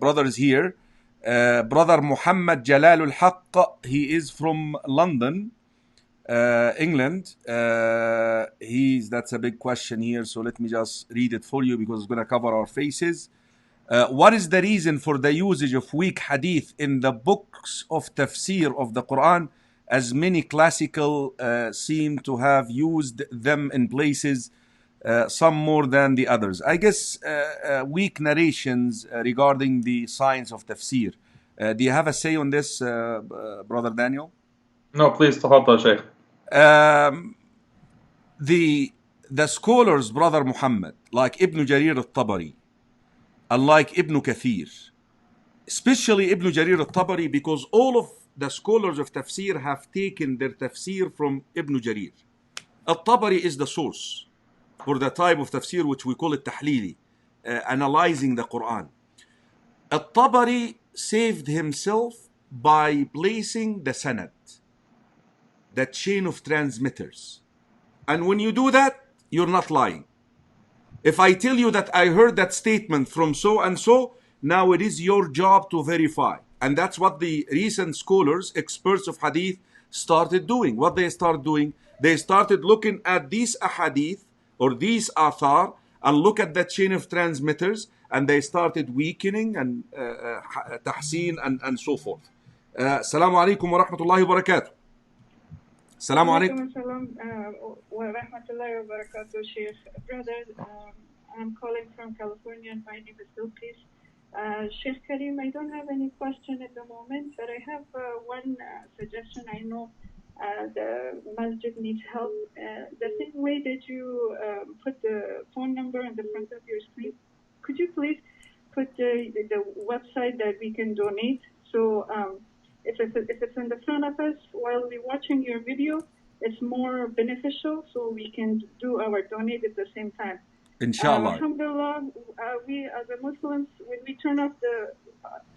brothers here. Brother Muhammad Jalalul Haqq, he is from London, England. That's a big question here, so let me just read it for you because it's going to cover our faces. What is the reason for the usage of weak hadith in the books of tafsir of the Quran, as many classical seem to have used them in places, some more than the others? I guess weak narrations regarding the science of tafsir. Do you have a say on this, Brother Daniel? No, please, تفضل Sheikh. The scholars, Brother Muhammad, like Ibn Jarir al-Tabari, unlike Ibn Kathir, especially Ibn Jarir al-Tabari, because all of the scholars of tafsir have taken their tafsir from Ibn Jarir. Al-Tabari is the source for the type of tafsir which we call it tahlili, analyzing the Quran. Al-Tabari saved himself by placing the sanad, the chain of transmitters. And when you do that, you're not lying. If I tell you that I heard that statement from so and so, now it is your job to verify. And that's what the recent scholars, experts of hadith, started doing. What they started doing, they started looking at these ahadith or these athar and look at the chain of transmitters, and they started weakening and tahseen and so forth. Assalamu alaikum wa rahmatullahi wa barakatuh. Assalamu alaikum. Wa rahmatullahi wa barakatuh, Sheikh. Brother, I'm calling from California and my name is Lucas. Sheikh Karim, I don't have any question at the moment, but I have one suggestion. I know the masjid needs help. The same way that you put the phone number in the front of your screen, could you please put the website that we can donate? So if it's in the front of us while we're watching your video, it's more beneficial, so we can do our donate at the same time. Inshallah. Alhamdulillah, we as a Muslims, when we turn off the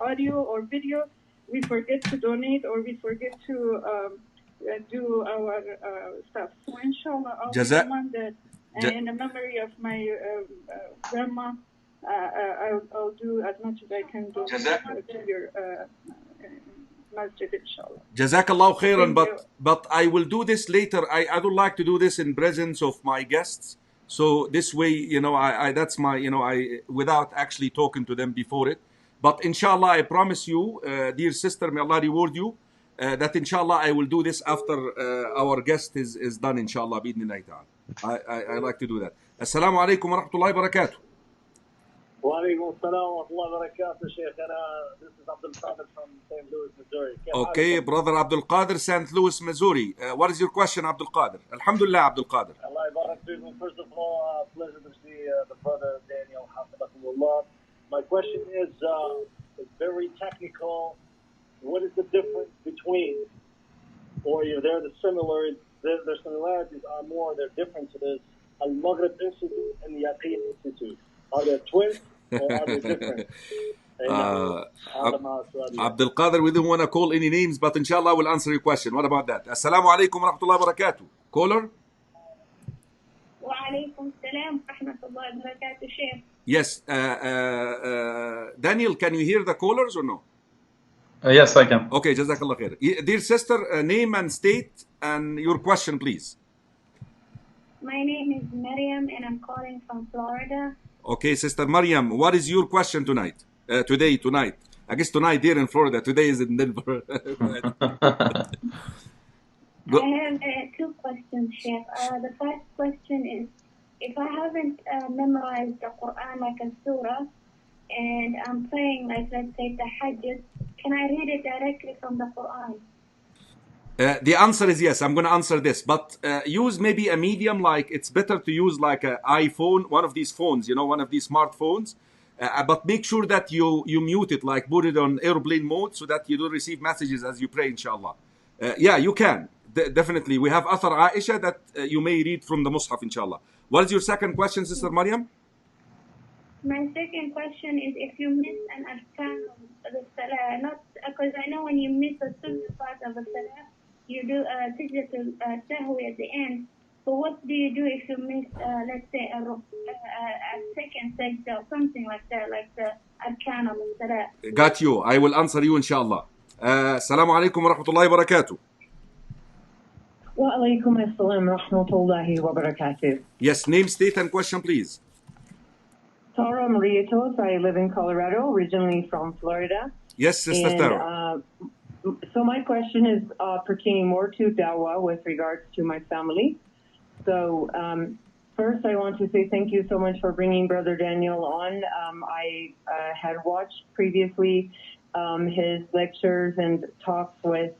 audio or video, we forget to donate or we forget to do our stuff. So inshallah, I'll be the one that, in the memory of my grandma, I'll do as much as I can do to your masjid, inshallah. Jazakallah khairan, but I will do this later. I would like to do this in presence of my guests. So this way, I that's my, without actually talking to them before it. But inshallah, I promise you, dear sister, may Allah reward you, that inshallah I will do this after our guest is done, inshallah, bi'idhnillahi ta'ala. I like to do that. Assalamu alaikum wa rahmatullahi wa barakatuh. وعليكم السلام ورحمة الله وبركاته شيخ. This is Abdul Qadir from St. Louis, Missouri. Okay, brother Abdul Qadir, St. Louis, Missouri. What is your question, Abdul Qadir? Alhamdulillah, Abdul Qadir. Allah Barak fikum. First of all, pleasure to see the brother Daniel. Haqiqatjou. My question is very technical. What is the difference between, or their similarities are more, their differences Al-Maghrib Institute and the Yaqeen Institute? Are they twins or are they different? Abdul Qadir, we don't want to call any names, but inshallah we'll answer your question. What about that? Assalamu alaikum wa rahmatullahi wa barakatuh. Caller? Wa alaikum salam wa rahmatullahi wa barakatuh, Sheikh. Yes. Daniel, can you hear the callers or no? Yes, I can. Okay, Jazakallah khair. Dear sister, name and state and your question, please. My name is Maryam and I'm calling from Florida. Okay, Sister Maryam, what is your question tonight? Tonight. I guess tonight here in Florida. Today is in Denver. I have two questions, Sheikh. The first question is, if I haven't memorized the Quran like a surah, and I'm praying, like, let's say, tahajjud, can I read it directly from the Quran? The answer is yes. I'm going to answer this, but use maybe a medium. Like, it's better to use like an iPhone, one of these phones, one of these smartphones. But make sure that you mute it, like put it on airplane mode so that you don't receive messages as you pray, inshallah. Yeah, you can. Definitely. We have Athar Aisha that you may read from the Mus'haf, inshallah. What is your second question, Sister Maryam? My second question is, if you miss an arkan of the salah, not because I know when you miss a sunnah part of the salah, you do sajdatul sahwi at the end. But what do you do if you miss, let's say, a second sajda or something like that, like the arkan of the salah? Got you. I will answer you, inshallah. Assalamu alaikum wa rahmatullahi wa barakatuh. Wa alaikum assalam wa rahmatullahi wa barakatuh. Yes, name, state, and question, please. Tara Maria Tos. I live in Colorado, originally from Florida. Yes, Sister Tara. So my question is pertaining more to Dawah with regards to my family. So first I want to say thank you so much for bringing Brother Daniel on. I had watched previously his lectures and talks with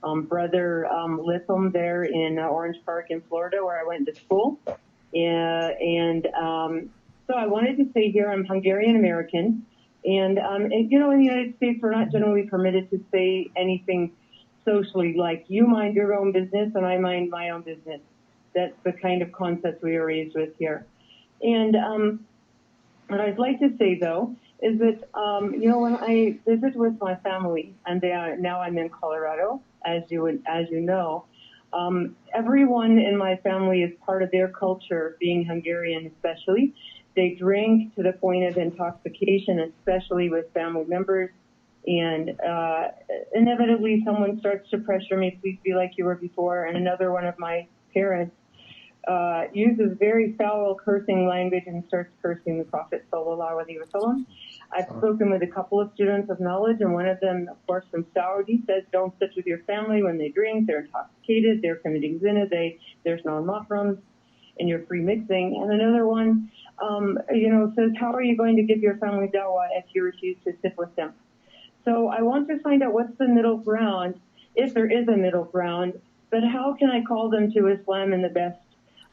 Brother Litham there in Orange Park in Florida, where I went to school. So I wanted to say here, I'm Hungarian American. And, in the United States, we're not generally permitted to say anything socially like you mind your own business and I mind my own business. That's the kind of concept we were raised with here. And what I'd like to say, though, is that, when I visit with my family, and now I'm in Colorado, as you know, everyone in my family is part of their culture, being Hungarian especially. They drink to the point of intoxication, especially with family members. And inevitably, someone starts to pressure me, please be like you were before. And another one of my parents uses very foul cursing language and starts cursing the Prophet sallallahu alaihi wasallam. I've spoken with a couple of students of knowledge, and one of them, of course, from Saudi, says don't sit with your family when they drink. They're intoxicated. They're committing zina. There's no mahrams, and you're free mixing. And another one, says, how are you going to give your family dawah if you refuse to sit with them? So I want to find out what's the middle ground, if there is a middle ground, but how can I call them to Islam in the best,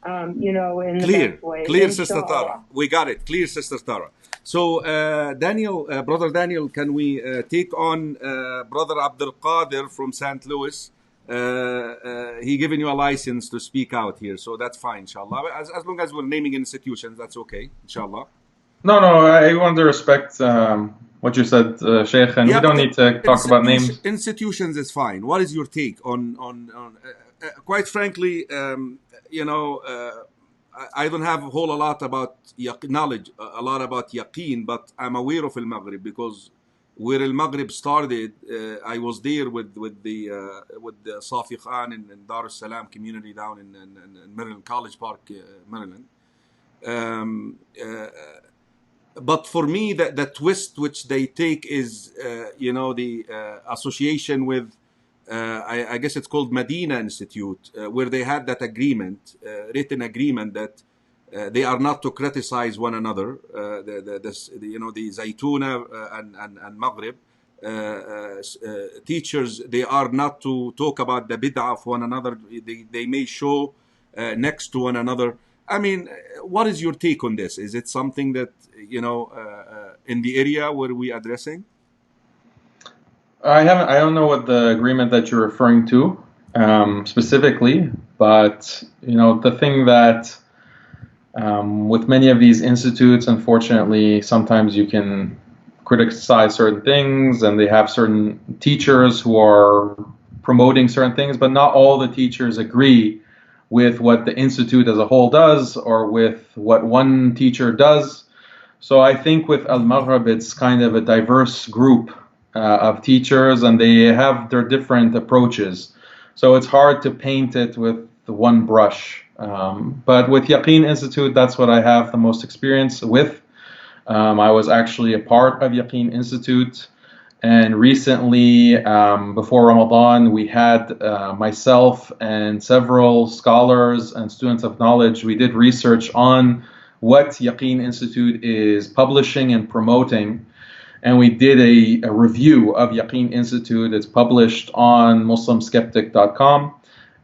in the best way? Clear, Sister Tara. We got it. Clear, Sister Tara. So, Brother Daniel, can we take on Brother Abdul Qadir from St. Louis? He given you a license to speak out here, so that's fine, inshallah. As long as we're naming institutions, that's okay, inshallah. No, I want to respect what you said, Sheikh, and we don't need to talk about names. Institutions is fine. What is your take on quite frankly, I don't have a whole lot about knowledge, a lot about yaqeen, but I'm aware of Al-Maghrib because where Al-Maghrib started, I was there with the Safi Khan in Dar es Salaam community down in Maryland, College Park, Maryland. But for me, the twist which they take is, the association with, I guess it's called Medina Institute, where they had that agreement, written agreement that they are not to criticize one another. The Zaytuna and Maghrib teachers, they are not to talk about the bid'ah of one another. They may show next to one another. I mean, what is your take on this? Is it something that, in the area where we addressing? I don't know what the agreement that you're referring to specifically, but the thing that With many of these institutes, unfortunately, sometimes you can criticize certain things, and they have certain teachers who are promoting certain things, but not all the teachers agree with what the institute as a whole does or with what one teacher does. So I think with Al-Maghrib, it's kind of a diverse group of teachers, and they have their different approaches. So it's hard to paint it with one brush. But with Yaqeen Institute, that's what I have the most experience with. I was actually a part of Yaqeen Institute, and recently, before Ramadan, we had myself and several scholars and students of knowledge, we did research on what Yaqeen Institute is publishing and promoting. And we did a review of Yaqeen Institute. It's published on MuslimSkeptic.com.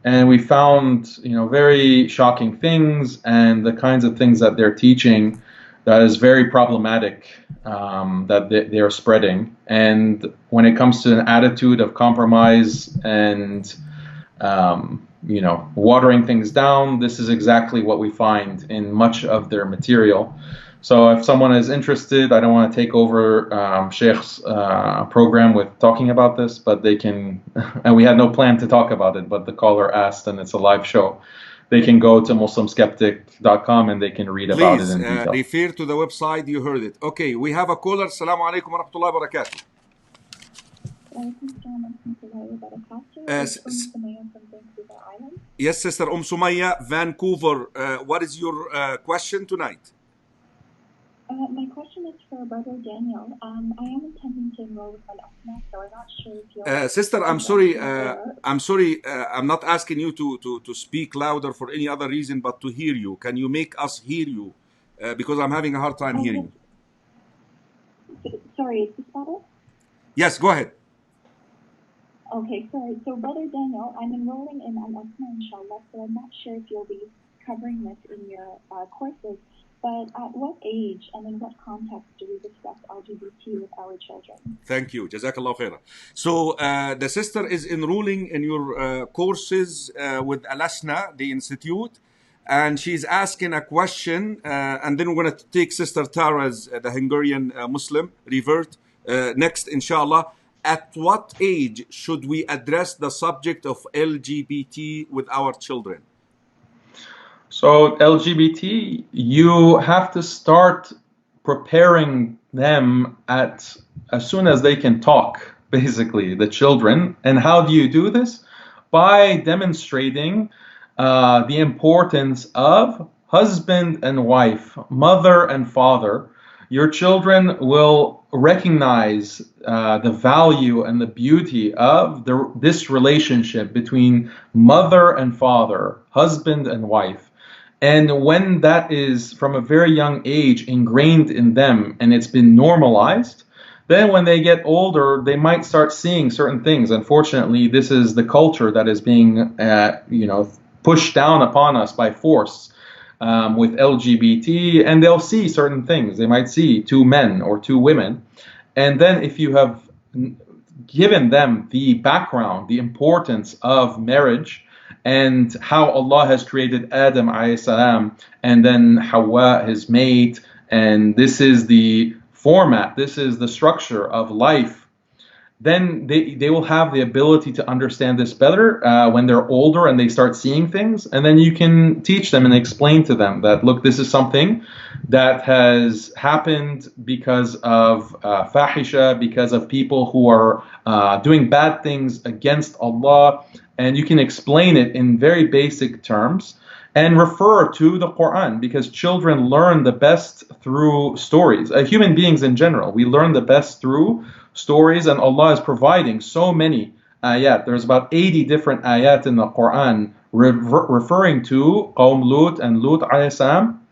And we found, very shocking things and the kinds of things that they're teaching that is very problematic, that they are spreading. And when it comes to an attitude of compromise and, watering things down, this is exactly what we find in much of their material. So if someone is interested, I don't want to take over Sheikh's program with talking about this, but they can, and we had no plan to talk about it, but the caller asked, and it's a live show. They can go to MuslimSkeptic.com and they can read about it in detail. Please refer to the website, you heard it. Okay, we have a caller. Assalamu alaikum wa rahmatullahi wa barakatuh. Yes, Sister Sumaya, Vancouver. What is your question tonight? My question is for Brother Daniel. I am intending to enroll with Al-Asma, so I'm not sure if you're... Sister, I'm sorry. I'm not asking you to speak louder for any other reason but to hear you. Can you make us hear you? Because I'm having a hard time hearing you. Sorry, is this better? Yes, go ahead. Okay, sorry. So, Brother Daniel, I'm enrolling in Al-Asma, inshallah, so I'm not sure if you'll be covering this in your courses. But at what age and in what context do we discuss LGBT with our children? Thank you. Jazakallah khairah. So the sister is enrolling in your courses with Al-Asna, the institute, and she's asking a question, and then we're going to take Sister Tara's, the Hungarian Muslim, revert next, inshallah. At what age should we address the subject of LGBT with our children? So LGBT, you have to start preparing them as soon as they can talk, basically, the children. And how do you do this? By demonstrating the importance of husband and wife, mother and father. Your children will recognize the value and the beauty of this relationship between mother and father, husband and wife. And when that is from a very young age ingrained in them and it's been normalized, then when they get older, they might start seeing certain things. Unfortunately, this is the culture that is being, pushed down upon us by force with LGBT, and they'll see certain things. They might see two men or two women. And then if you have given them the background, the importance of marriage, and how Allah has created Adam alayhi salam and then Hawa, his mate, and this is the format, this is the structure of life, then they will have the ability to understand this better when they're older and they start seeing things. And then you can teach them and explain to them that, look, this is something that has happened because of fahisha, because of people who are doing bad things against Allah. And you can explain it in very basic terms and refer to the Quran, because children learn the best through stories. Human beings in general, we learn the best through stories, and Allah is providing so many ayat. There's about 80 different ayat in the Quran referring to Qawm Lut and Lut alayhi salam.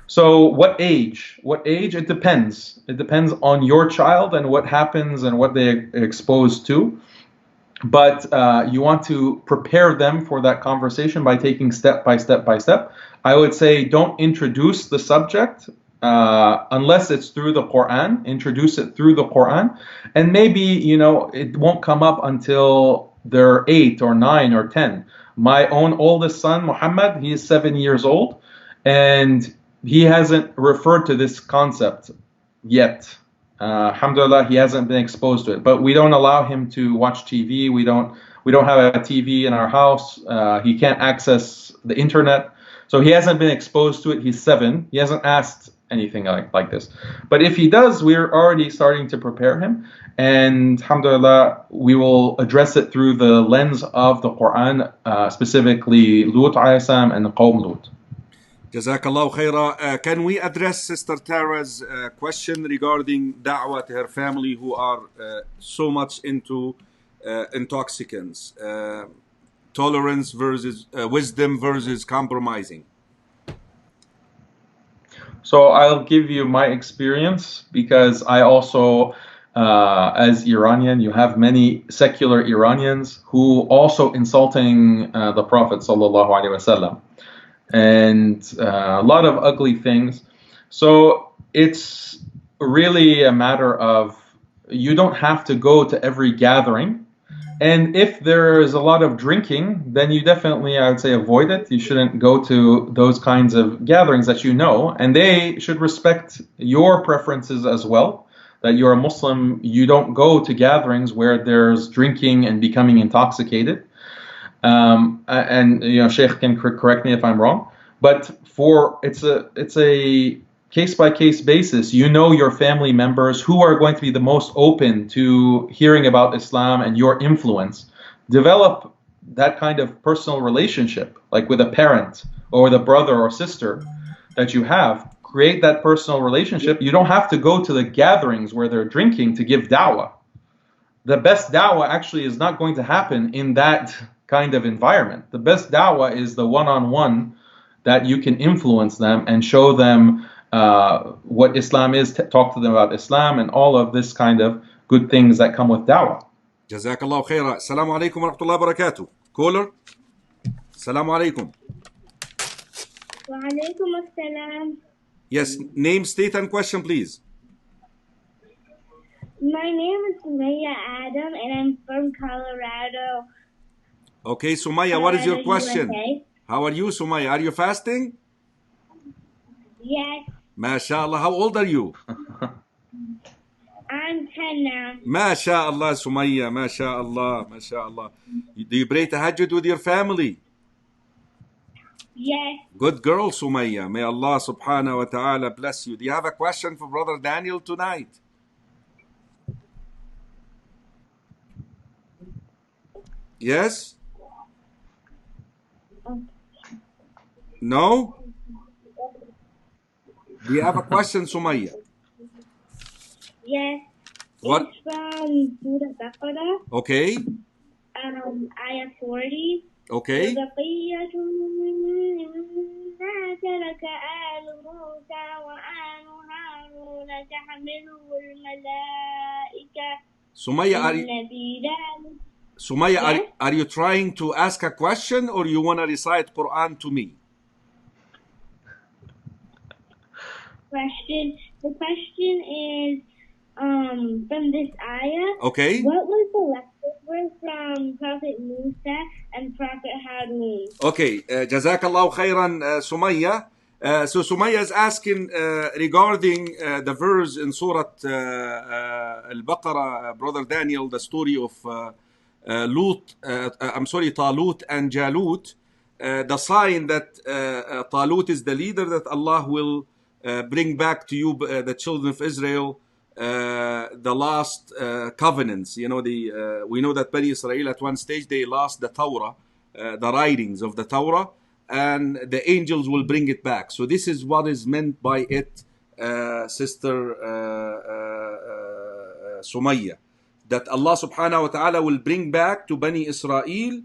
So what age? What age? It depends. It depends on your child and what happens and what they're exposed to. But you want to prepare them for that conversation by taking step by step by step. I would say don't introduce the subject unless it's through the Quran. Introduce it through the Quran. And maybe, it won't come up until they're 8 or 9 or 10. My own oldest son, Muhammad, he is 7 years old. And he hasn't referred to this concept yet. Alhamdulillah, he hasn't been exposed to it. But we don't allow him to watch TV. We don't have a TV in our house. He can't access the internet. So he hasn't been exposed to it. He's 7. He hasn't asked anything like this. But if he does, we're already starting to prepare him. And alhamdulillah, we will address it through the lens of the Quran, specifically Lut alayhi salam and Qawm Lut. Jazakallah khaira. Can we address Sister Tara's question regarding da'wah to her family who are so much into intoxicants? Tolerance versus wisdom versus compromising. So I'll give you my experience, because I also, as Iranian, you have many secular Iranians who also insulting the Prophet sallallahu alaihi wasallam, and a lot of ugly things. So it's really a matter of, you don't have to go to every gathering. And if there is a lot of drinking, then you definitely, I would say, avoid it. You shouldn't go to those kinds of gatherings that you know, and they should respect your preferences as well. That you're a Muslim, you don't go to gatherings where there's drinking and becoming intoxicated. And you know, Sheikh can correct me if I'm wrong, but it's a case-by-case basis. You know your family members who are going to be the most open to hearing about Islam and your influence. Develop that kind of personal relationship, like with a parent or with a brother or sister that you have. Create that personal relationship. You don't have to go to the gatherings where they're drinking to give da'wah. The best da'wah actually is not going to happen in that kind of environment. The best da'wah is the one-on-one that you can influence them and show them what Islam is, talk to them about Islam and all of this kind of good things that come with da'wah. Jazakallah khaira. Assalamu alaikum wa rahmatullahi wa barakatuh. Caller. Assalamu alaikum. Wa alaikum assalam. Yes, name, state and question please. My name is Sumaya Adam and I'm from Colorado. Okay, Sumaya, what is your question? USA. How are you, Sumaya? Are you fasting? Yes, MashaAllah. How old are you? I'm 10 now. MashaAllah, Sumaya. MashaAllah. MashaAllah. Do you pray tahajjud with your family? Yes, Good girl, Sumaya. May Allah subhanahu wa ta'ala bless you. Do you have a question for Brother Daniel tonight? Yes? No? Do you have a question, Sumaya? yes. What? It's from Surah Baqarah, Okay. ayah 40. Okay. وبقية مما ترك آل موسى وآل هارون تحمله الملائكة Sumaya, إن في ذلك. Sumaya, Yes? are you trying to ask a question or you want to recite Quran to me? Question. The question is from this ayah. Okay. What was the leftover from Prophet Musa and Prophet Harun? Okay. Jazakallah khairan, Sumaya. So Sumaya is asking regarding the verse in Surah Al-Baqarah, Brother Daniel, the story of Talut and Jalut. The sign that Talut is the leader, that Allah will bring back to you, the children of Israel, the last covenants. You know, we know that Bani Israel at one stage they lost the Torah, the writings of the Torah, and the angels will bring it back. So this is what is meant by it, Sister Sumaya, that Allah subhanahu wa ta'ala will bring back to Bani Israel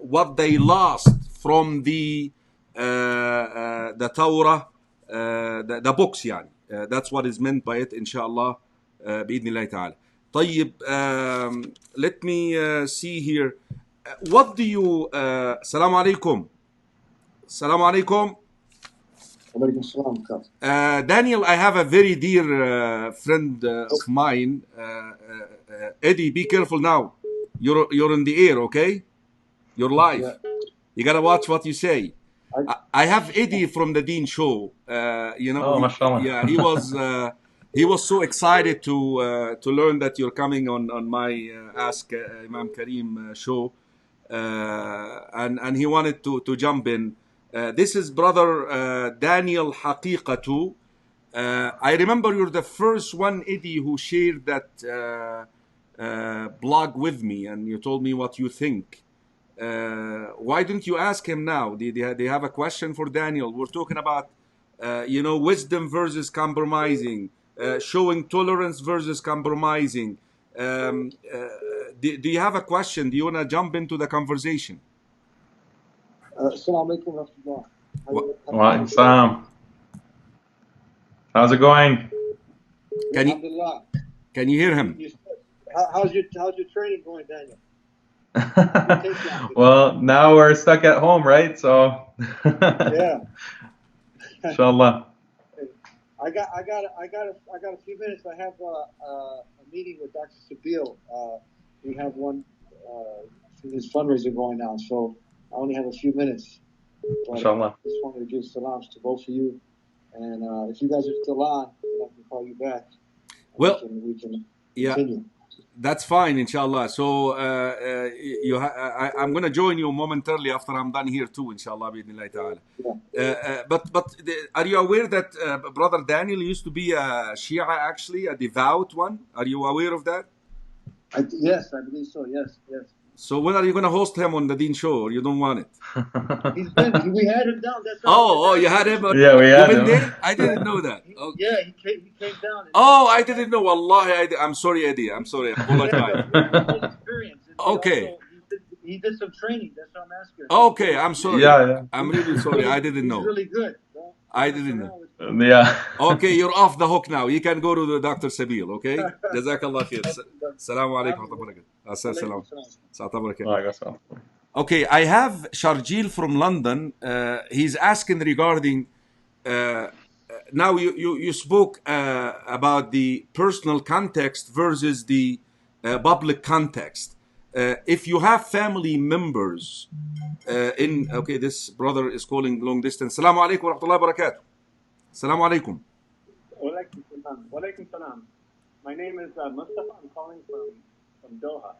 what they lost from the Torah, the books يعني. That's what is meant by it, inshallah, بإذن الله تعالى. طيب, let me see here. What do you... Assalamu alaikum. Assalamu alaikum. Daniel, I have a very dear friend of mine. Eddie, be careful now. You're in the air, okay? You're live. Yeah. You gotta watch what you say. I have Eddie from the Dean show. Oh, mashallah. Yeah, he was so excited to learn that you're coming on my Ask Imam Karim show, and he wanted to jump in. This is brother Daniel Haqiqatjou. I remember you're the first one, Eddie, who shared that blog with me, and you told me what you think. Why don't you ask him now? They have a question for Daniel. We're talking about, wisdom versus compromising, showing tolerance versus compromising. Do you have a question? Do you want to jump into the conversation? Assalamu alaikum wa rahmatullah. Wa alaikum salam. How's it going? Alhamdulillah. Can you hear him? How's your training going, Daniel? Well, now we're stuck at home, right? So Yeah. inshallah. I got a few minutes. I have a meeting with Dr. Sabil. We have one his fundraiser going on, so I only have a few minutes. But Inshallah. I just wanted to give salams to both of you, and if you guys are still on, then I can call you back. Well, we can Yeah, continue. that's fine, inshallah. So I'm going to join you momentarily after I'm done here too, inshallah, bi'idhnillah ta'ala. But are you aware that brother Daniel used to be a Shia, actually, a devout one? Are you aware of that? Yes, I believe so. Yes. So when are you going to host him on the Dean show, or you don't want it? We had him down. That's You had him? Yeah, we had him. There? I didn't know that. Okay. Yeah, he came down. I didn't know. Wallahi, I'm sorry, Eddie. I'm sorry. I apologize. Experience. Okay. He did some training. That's what I'm asking. Okay, I'm sorry. Yeah. I'm really sorry. I didn't know. He's really good. I didn't know. Yeah. Okay, you're off the hook now. You can go to the Dr. Sabil, okay? Jazakallah khair. Assalamu alaikum wa rahmatullah. Okay, I have Sharjil from London. He's asking regarding, now you spoke about the personal context versus the public context. If you have family members okay, this brother is calling long distance. Assalamu alaikum wa rahmatullahi wa barakatuh. Assalamu alaikum. Wa alaikum salam. My name is Mustafa. I'm calling from Doha.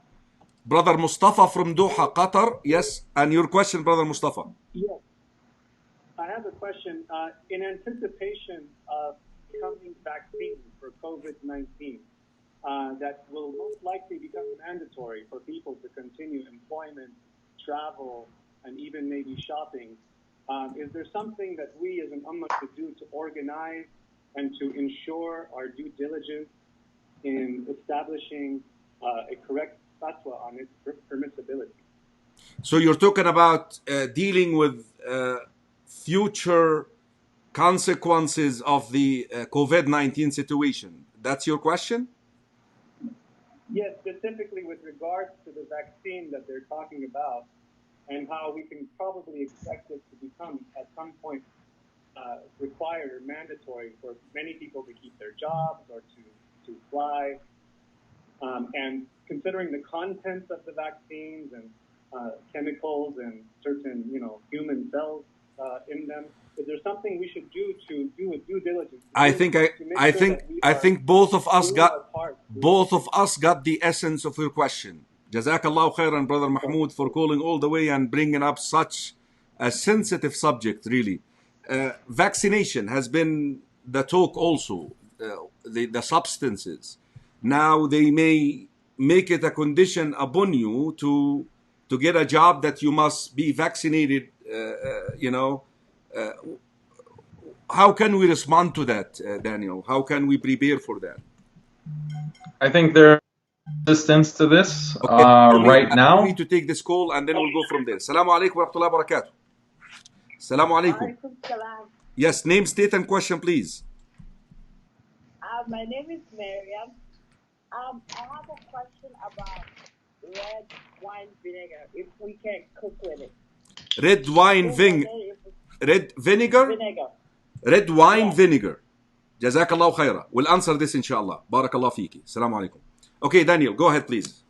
Brother Mustafa from Doha, Qatar. Yes. And your question, brother Mustafa. Yes. I have a question. In anticipation of coming vaccine for COVID-19, that will most likely become mandatory for people to continue employment, travel, and even maybe shopping. Is there something that we as an ummah could do to organize and to ensure our due diligence in establishing a correct fatwa on its permissibility? So you're talking about dealing with future consequences of the COVID-19 situation. That's your question? Yes, specifically with regards to the vaccine that they're talking about and how we can probably expect it to become at some point required or mandatory for many people to keep their jobs or to fly. And considering the contents of the vaccines and chemicals and certain, human cells in them, is there something we should do to do a due diligence? I think both of us got the essence of your question. Jazakallah khairan, brother Mahmoud, for calling all the way and bringing up such a sensitive subject. Really, vaccination has been the talk also. The substances. Now they may make it a condition upon you to get a job that you must be vaccinated. How can we respond to that, Daniel? How can we prepare for that? I think there's resistance to this right now. We need to take this call and then we'll go from there. Assalamu alaikum wa rahmatullahi wa barakatuh. Assalamu alaikum. Yes, name, state, and question, please. My name is Miriam. I have a question about red wine vinegar, if we can cook with it. Red wine vinegar? Red wine vinegar. Jazakallah khaira. We'll answer this inshallah. Barakallah fiki. Assalamu alaikum. Okay, Daniel, go ahead, please.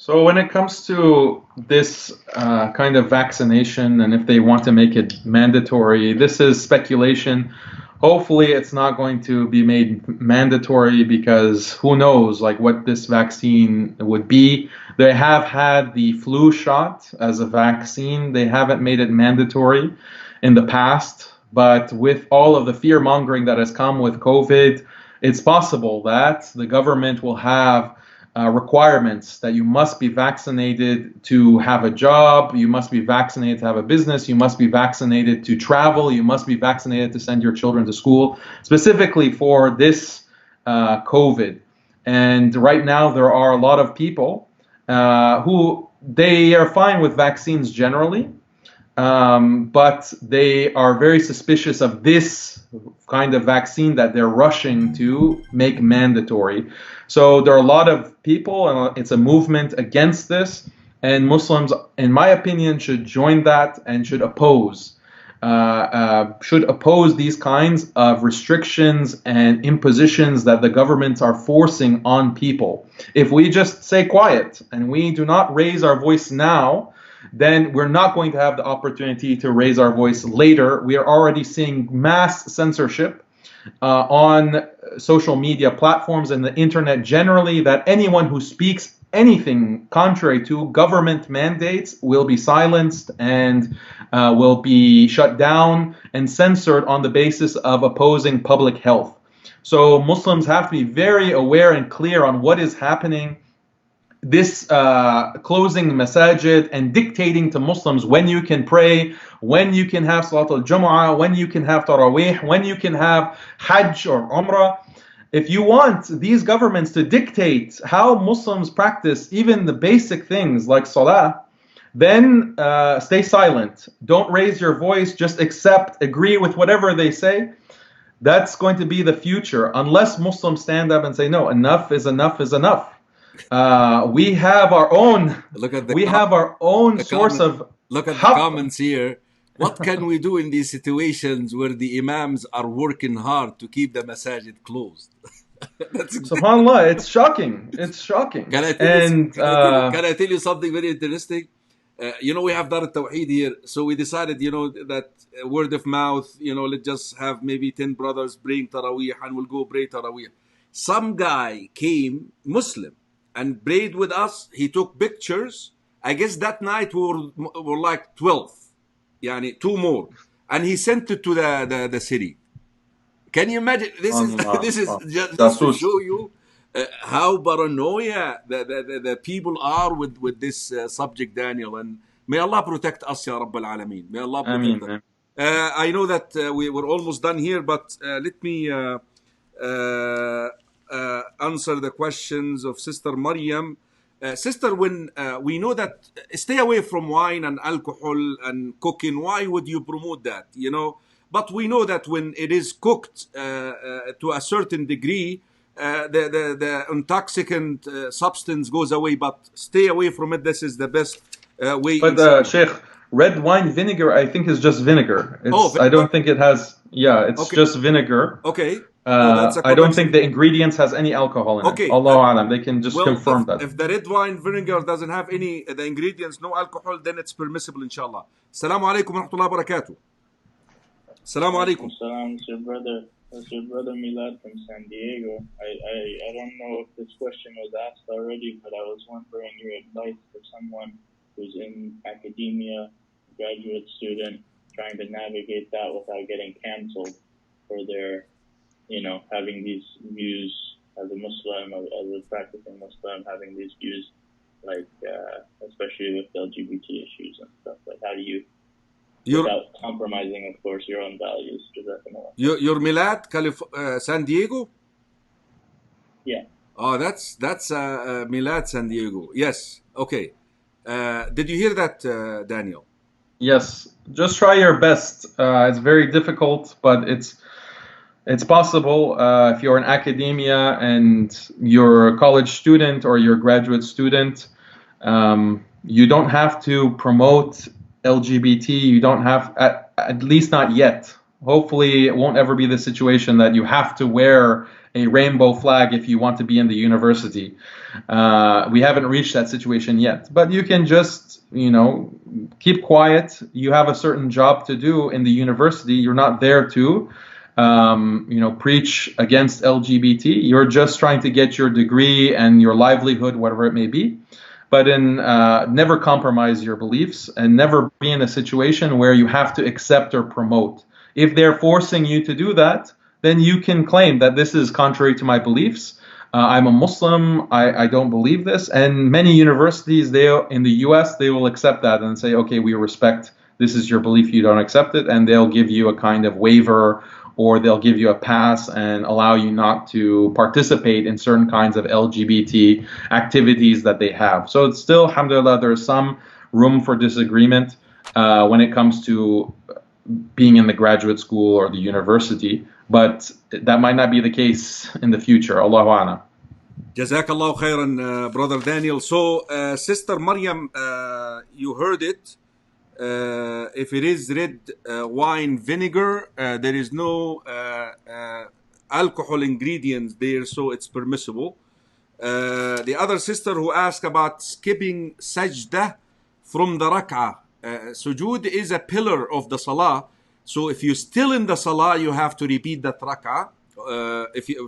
So when it comes to this kind of vaccination, and if they want to make it mandatory, this is speculation. Hopefully it's not going to be made mandatory, because who knows like what this vaccine would be. They have had the flu shot as a vaccine. They haven't made it mandatory in the past, but with all of the fear mongering that has come with COVID, it's possible that the government will have requirements that you must be vaccinated to have a job, you must be vaccinated to have a business, you must be vaccinated to travel, you must be vaccinated to send your children to school, specifically for this COVID. And right now there are a lot of people who they are fine with vaccines generally, but they are very suspicious of this kind of vaccine that they're rushing to make mandatory. So there are a lot of people, and it's a movement against this, and Muslims, in my opinion, should join that and should oppose these kinds of restrictions and impositions that the governments are forcing on people. If we just stay quiet and we do not raise our voice now, then we're not going to have the opportunity to raise our voice later. We are already seeing mass censorship on social media platforms and the internet generally, that anyone who speaks anything contrary to government mandates will be silenced and will be shut down and censored on the basis of opposing public health. So Muslims have to be very aware and clear on what is happening. This closing masajid and dictating to Muslims when you can pray, when you can have Salat al-Jumu'ah, when you can have Taraweeh, when you can have Hajj or Umrah. If you want these governments to dictate how Muslims practice even the basic things like Salah, then stay silent. Don't raise your voice, just accept, agree with whatever they say. That's going to be the future, unless Muslims stand up and say, no, enough is enough is enough. We have our own. Look at the source of. Look at the comments here. What can we do in these situations where the imams are working hard to keep the masajid closed? Subhanallah, it's shocking. It's shocking. Can I tell you something very interesting? We have Dar al-Tawheed here, so we decided, that word of mouth, let's just have maybe 10 brothers praying Taraweeh, and we'll go pray Taraweeh. Some guy came, Muslim, and prayed with us. He took pictures. I guess that night we were like 12, two more, and he sent it to the city. Can you imagine? This is just to show you how paranoia the people are with this subject, Daniel. And may Allah protect us, Ya Rabb al-Alameen. May Allah protect us. I know that we're almost done here, but let me answer the questions of Sister Maryam. Sister, when we know that stay away from wine and alcohol and cooking, why would you promote that? But we know that when it is cooked to a certain degree, the intoxicant substance goes away. But stay away from it. This is the best way. But Sheikh, red wine vinegar, I think, is just vinegar. I don't think it has. Yeah, it's just vinegar. Okay. I don't think the ingredients has any alcohol in it. Allahu Alam, they can just confirm that. If the red wine vinegar doesn't have any the ingredients, no alcohol, then it's permissible, inshallah. Assalamu alaikum wa rahmatullahi wa barakatuh. Assalamu alaikum. Salam, it's your brother Milad from San Diego. I don't know if this question was asked already, but I was wondering your advice for someone who's in academia, graduate student, trying to navigate that without getting canceled for their having these views as a Muslim, as a practicing Muslim, having these views, like, especially with LGBT issues and stuff. Like, how do you, without compromising, of course, your own values? Your Milad, San Diego? Yeah. Oh, that's Milad San Diego. Yes. Okay. Did you hear that, Daniel? Yes. Just try your best. It's very difficult, but it's possible. If you're in academia and you're a college student or you're a graduate student, you don't have to promote LGBT. You don't have, at least not yet. Hopefully it won't ever be the situation that you have to wear a rainbow flag if you want to be in the university. We haven't reached that situation yet, but you can just, keep quiet. You have a certain job to do in the university. You're not there to, preach against LGBT. You're just trying to get your degree and your livelihood, whatever it may be. But never compromise your beliefs and never be in a situation where you have to accept or promote. If they're forcing you to do that, then you can claim that this is contrary to my beliefs. I'm a Muslim. I don't believe this. And many universities in the US, they will accept that and say, okay, we respect this is your belief. You don't accept it. And they'll give you a kind of waiver, or they'll give you a pass and allow you not to participate in certain kinds of LGBT activities that they have. So it's still, alhamdulillah, there's some room for disagreement when it comes to being in the graduate school or the university, but that might not be the case in the future. Allahu A'lam. Jazakallah khairan, Brother Daniel. So, Sister Maryam, you heard it. If it is red wine vinegar, there is no alcohol ingredients there, so it's permissible. The other sister who asked about skipping sajdah from the rak'ah. Sujood is a pillar of the salah, so if you're still in the salah, you have to repeat that rak'ah. If you're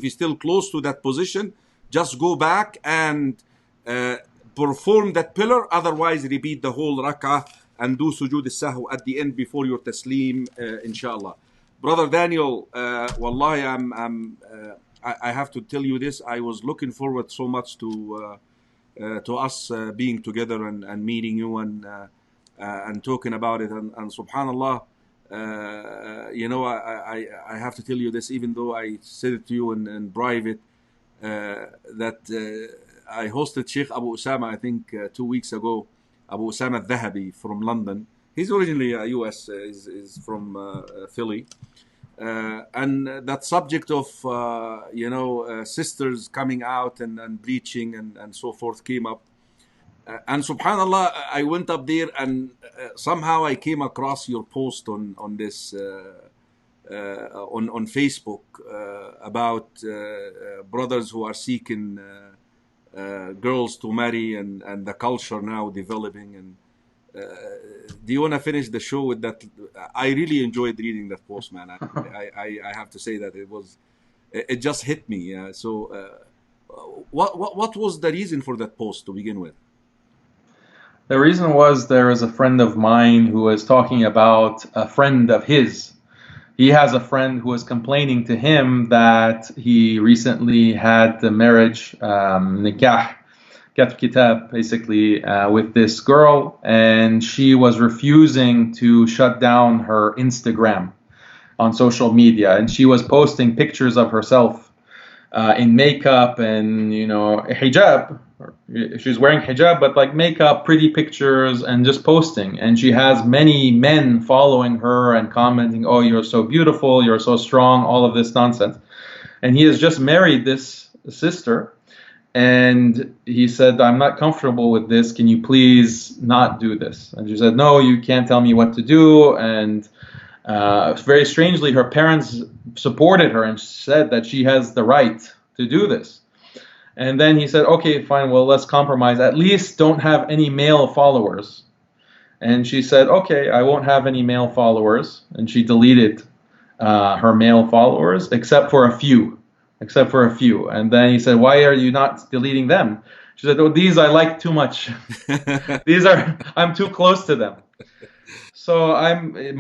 still close to that position, just go back and perform that pillar. Otherwise, repeat the whole rak'ah and do sujood al-sahw at the end before your taslim, inshallah. Brother Daniel, wallahi, I have to tell you this. I was looking forward so much to us being together and meeting you and talking about it. And subhanallah, I have to tell you this, even though I said it to you in private, that I hosted Sheikh Abu Usama, I think 2 weeks ago, Abu Usama al-Dhahabi from London. He's originally a US, is from Philly. And that subject of, sisters coming out and bleaching and so forth came up. And subhanallah, I went up there and somehow I came across your post on this, on Facebook about brothers who are seeking girls to marry and the culture now developing. And do you want to finish the show with that? I really enjoyed reading that post, man. I have to say that it just hit me. So what was the reason for that post to begin with? The reason was there is a friend of mine who was talking about a friend of his. He has a friend who was complaining to him that he recently had the marriage, nikah, kat kitab, basically, with this girl, and she was refusing to shut down her Instagram on social media, and she was posting pictures of herself in makeup and, hijab. She's wearing hijab, but like makeup, pretty pictures, and just posting. And she has many men following her and commenting, "Oh, you're so beautiful, you're so strong," all of this nonsense. And he has just married this sister, and he said, "I'm not comfortable with this. Can you please not do this?" And she said, "No, you can't tell me what to do." And very strangely, her parents supported her and said that she has the right to do this. And then he said, "Okay, fine, well, let's compromise. At least don't have any male followers." And she said, "Okay, I won't have any male followers." And she deleted her male followers, except for a few. And then he said, "Why are you not deleting them?" She said, "Oh, these I like too much. I'm too close to them." So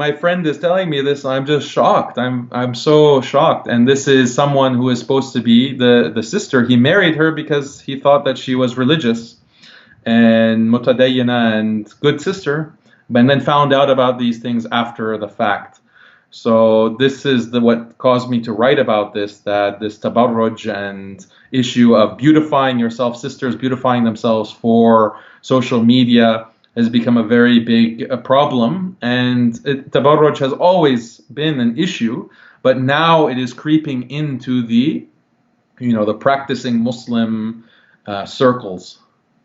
my friend is telling me this, I'm just shocked. I'm so shocked. And this is someone who is supposed to be the sister. He married her because he thought that she was religious and mutadayyana and good sister, but then found out about these things after the fact. So this is what caused me to write about this, that this tabarruj and issue of beautifying yourself, sisters beautifying themselves for social media, has become a very big problem. And tabarruj has always been an issue, but now it is creeping into the practicing Muslim circles.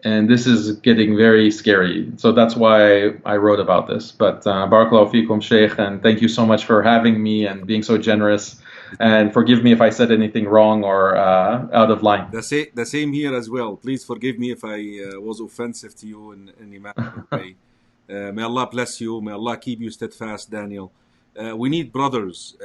And this is getting very scary. So that's why I wrote about this. But Barakallahu feekum, Sheikh, and thank you so much for having me and being so generous. And forgive me if I said anything wrong or out of line. The same here as well. Please forgive me if I was offensive to you in any manner or way. May Allah bless you. May Allah keep you steadfast, Daniel. We need brothers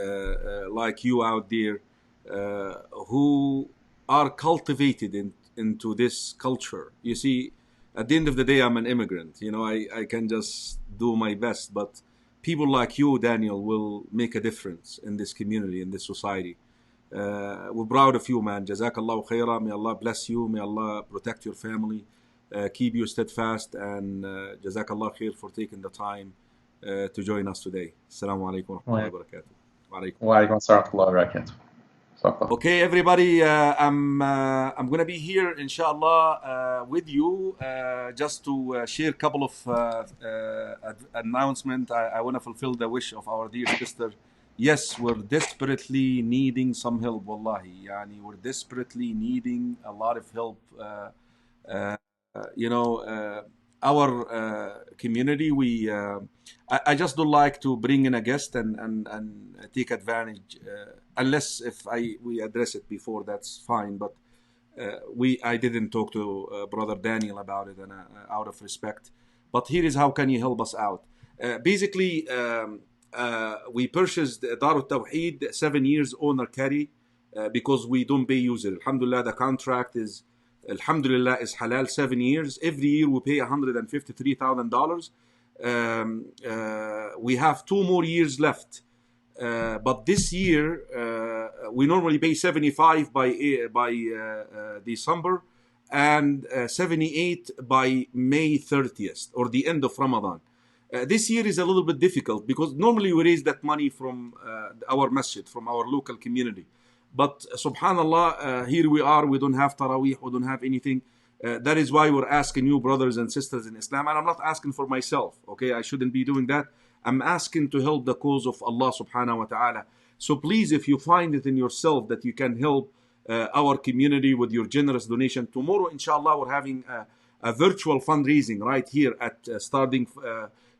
like you out there who are cultivated into this culture. You see, at the end of the day, I'm an immigrant. You know, I can just do my best, but people like you, Daniel, will make a difference in this community, in this society. We're proud of you, man. Jazakallahu khairah. May Allah bless you. May Allah protect your family, keep you steadfast, and Jazakallah khair for taking the time to join us today. Assalamu alaikum wa rahmatullahi wa barakatuh. Wa alaikum assalam wa barakatuh. Okay, everybody, I'm gonna be here, inshallah, with you, just to share a couple of announcements. I want to fulfill the wish of our dear sister. Yes, we're desperately needing some help, wallahi. Yani, we're desperately needing a lot of help. You know, our community, I just don't like to bring in a guest and take advantage, unless if we address it before, that's fine. But I didn't talk to Brother Daniel about it, and out of respect. But here is how can you help us out. Basically, we purchased Darut Tawheed 7 years owner carry because we don't pay user. Alhamdulillah, the contract is, Alhamdulillah, is halal 7 years. Every year we pay $153,000. We have 2 more years left. But this year, we normally pay 75 by December and 78 by May 30th or the end of Ramadan. This year is a little bit difficult because normally we raise that money from our masjid, from our local community. But subhanallah, here we are, we don't have Taraweeh, we don't have anything. That is why we're asking you, brothers and sisters in Islam, and I'm not asking for myself, okay? I shouldn't be doing that. I'm asking to help the cause of Allah subhanahu wa ta'ala. So please, if you find it in yourself that you can help our community with your generous donation, tomorrow, inshallah, we're having a virtual fundraising right here at starting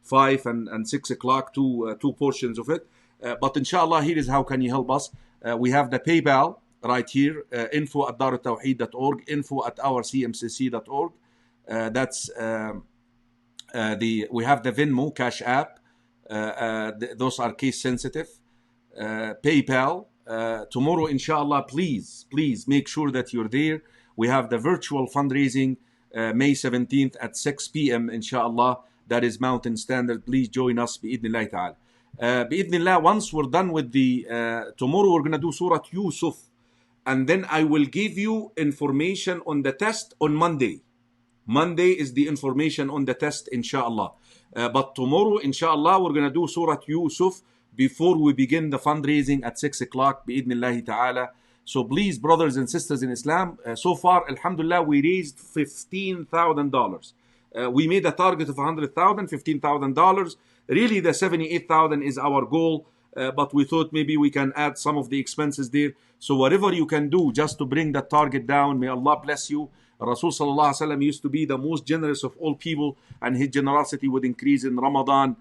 5 and 6 o'clock, two portions of it. But inshallah, here is how can you help us. We have the PayPal right here, info@darutawheed.org, info@ourcmcc.org. That's we have the Venmo, Cash App. Those are case sensitive. PayPal. Tomorrow, inshallah, please make sure that you're there. We have the virtual fundraising May 17th at 6 p.m. inshallah. That is Mountain Standard. Please join us bi'idhnillah ta'ala. Bi'idhnillah, once we're done with the tomorrow, we're gonna do Surah Yusuf, and then I will give you information on the test on Monday. Monday is the information on the test, inshallah. But tomorrow, inshallah, we're gonna do Surah Yusuf before we begin the fundraising at 6 o'clock, bi'idhnillahi ta'ala. So please, brothers and sisters in Islam, so far, alhamdulillah, we raised $15,000. We made a target of $100,000, $15,000. Really, the $78,000 is our goal, but we thought maybe we can add some of the expenses there. So whatever you can do just to bring that target down, may Allah bless you. Rasul sallallahu alaihi wasallam used to be the most generous of all people, and his generosity would increase in Ramadan.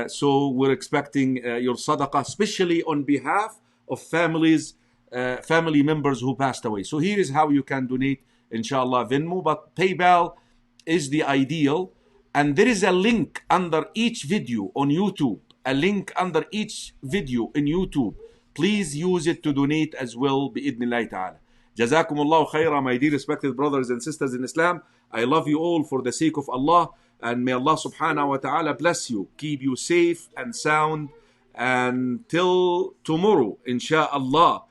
So we're expecting your sadaqah, especially on behalf of family members who passed away. So here is how you can donate, inshallah, Venmo, but PayPal is the ideal. And there is a link under each video on YouTube, a link under each video in YouTube. Please use it to donate as well, bi'idhnillahi ta'ala. Jazakumullahu khairah, my dear respected brothers and sisters in Islam. I love you all for the sake of Allah, and may Allah subhanahu wa ta'ala bless you, keep you safe and sound. Until tomorrow, insha'Allah,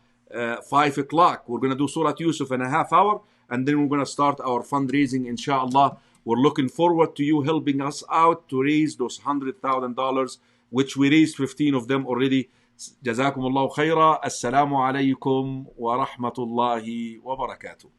5 o'clock, we're going to do Surah Yusuf in a half hour, and then we're going to start our fundraising, insha'Allah. We're looking forward to you helping us out to raise those $100,000, which we raised 15 of them already. Jazakumullahu khaira. Assalamu alaikum wa rahmatullahi wa barakatuh.